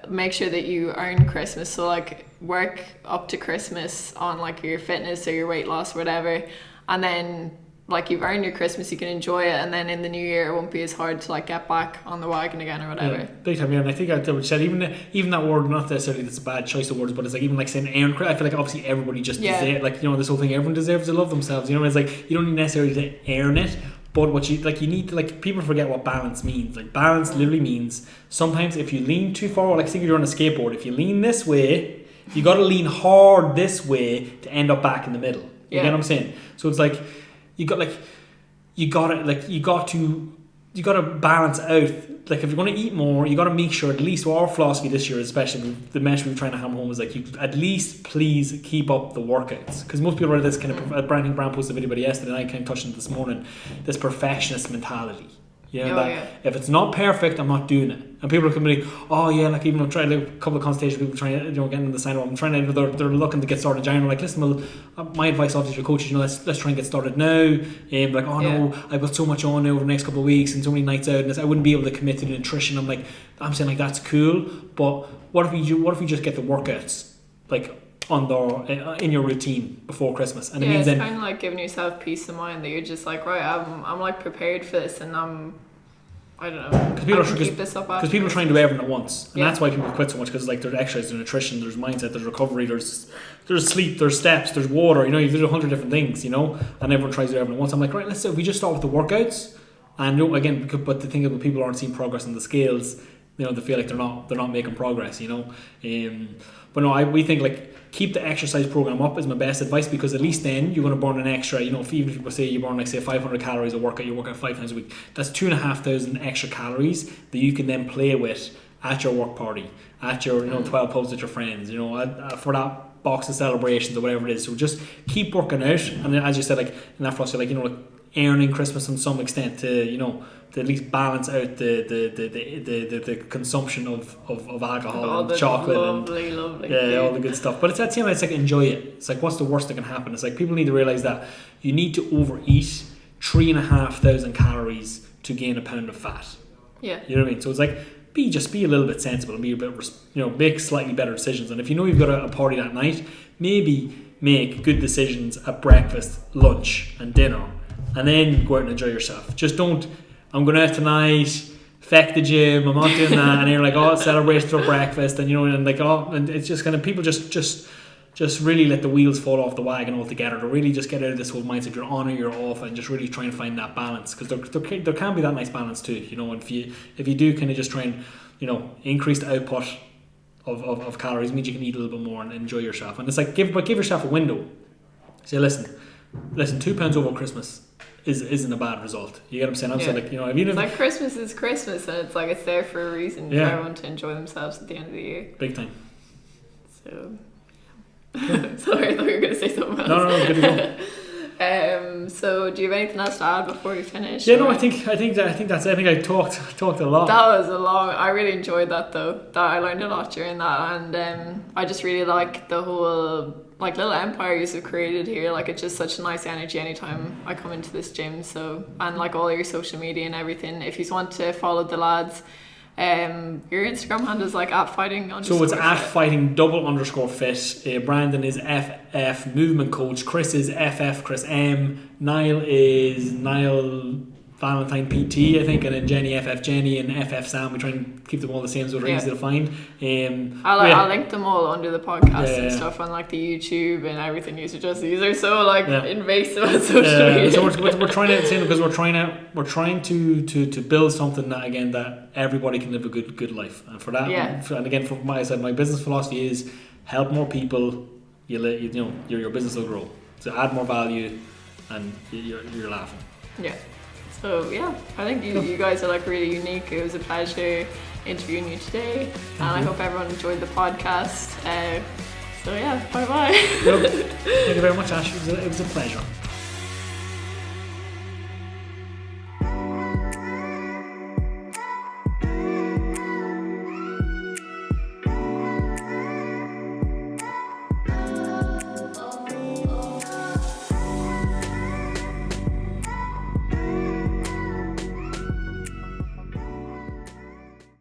make sure that you earn Christmas. So like work up to Christmas on like your fitness or your weight loss or whatever, and then like you've earned your Christmas, you can enjoy it, and then in the new year it won't be as hard to like get back on the wagon again or whatever. Yeah, big time. Yeah, and I think I would say even that word, not necessarily that's a bad choice of words, but it's like even like saying earn. I feel like obviously everybody just deserves, like, you know, this whole thing, everyone deserves to love themselves. You know, it's like you don't need necessarily to earn it, but what you need to, like, people forget what balance means. Like, balance literally means sometimes if you lean too far, like think you're on a skateboard, if you lean this way, you got to lean hard this way to end up back in the middle. You get what I'm saying? So it's like you got to balance out. Like, if you're going to eat more, you got to make sure, at least our philosophy this year, especially the message we're trying to hammer home, is like, you at least please keep up the workouts, because most people are this kind of Brand posted a video about it yesterday, and I kind of touched on it this morning, this perfectionist mentality. You know, if it's not perfect, I'm not doing it. And people are coming to me, oh yeah, like, even I'm trying to, a couple of consultations, people trying to, you know, getting in the sign up, I'm trying to, they're looking to get started in January. Like, listen, well, my advice obviously to your coaches, you know, let's try and get started now. Like, oh no, I've got so much on over the next couple of weeks and so many nights out, and I wouldn't be able to commit to the nutrition. I'm saying, like, that's cool, but what if we just get the workouts, like, in your routine before Christmas? And it means it's then kind of like giving yourself peace of mind that you're just like, right, I'm like prepared for this, and I don't know, because people are trying to do everything at once, and that's why people quit so much, because like there's exercise, there's nutrition, there's mindset, there's recovery, there's sleep, there's steps, there's water, you know, there's 100 different things, you know, and everyone tries to do everything at once. I'm like, right, let's say if we just start with the workouts, and again, but the thing is, when people aren't seeing progress on the scales, you know, they feel like they're not making progress, you know. But no, we think, like, keep the exercise program up is my best advice, because at least then you're going to burn an extra, you know, even if people say you burn, like, say 500 calories a workout, you work out 5 times a week, that's 2,500 extra calories that you can then play with at your work party, at your, you know, 12 pubs with your friends, you know, for that box of celebrations or whatever it is. So just keep working out, and then, as you said, like, in that philosophy, like, you know, like, earning Christmas in some extent to, you know, to at least balance out the consumption of alcohol and chocolate lovely all the good stuff. But it's that same, it's like, enjoy it. It's like, what's the worst that can happen? It's like, people need to realise that you need to overeat 3,500 calories to gain a pound of fat. Yeah. You know what I mean? So it's like, be a little bit sensible and be a bit, you know, make slightly better decisions. And if you know you've got a party that night, maybe make good decisions at breakfast, lunch and dinner, and then go out and enjoy yourself. Just don't, I'm going out tonight, feck the gym, I'm not doing that, and you're like, oh, celebrate for breakfast, and, you know, and like, oh, and it's just kind of, people just really let the wheels fall off the wagon altogether, to really just get out of this whole mindset, you're on or you're off, and just really try and find that balance, because there can be that nice balance too, you know. And if you do kind of just try and, you know, increase the output of calories, it means you can eat a little bit more and enjoy yourself. And it's like, give yourself a window. Say, listen, 2 pounds over Christmas isn't a bad result. You get what I'm saying? I'm saying, like, you know, it's like, Christmas is Christmas, and it's like, it's there for a reason for everyone to enjoy themselves at the end of the year. Big time. So, sorry, I thought you were going to say something else. No, good to go. So, do you have anything else to add before we finish? Yeah, no, I think that's it. I think I talked a lot. That was a long. I really enjoyed that though. I learned a lot during that, and I just really like the whole, like, little empire you've created here. Like, it's just such a nice energy anytime I come into this gym. So, and like all your social media and everything. If you want to follow the lads, your Instagram handle is like @fighting_fit. So it's @fighting_fit. Brandon is FF movement coach. Chris is FF Chris M. Niall is Niall Valentine PT, I think, and then Jenny FF Jenny and FF Sam. We try and keep them all the same so they're easy to find. I'll link them all under the podcast and stuff on like the YouTube and everything. These are so like invasive on social media. So we're trying to say, because we're trying to build something that, again, that everybody can live a good life, and for that, and again, from my side, my business philosophy is help more people. Your business will grow. So add more value, and you're laughing. Yeah. So I think you guys are like really unique. It was a pleasure interviewing you today, and I hope everyone enjoyed the podcast. So bye bye. Thank you very much, Ash. It was a pleasure.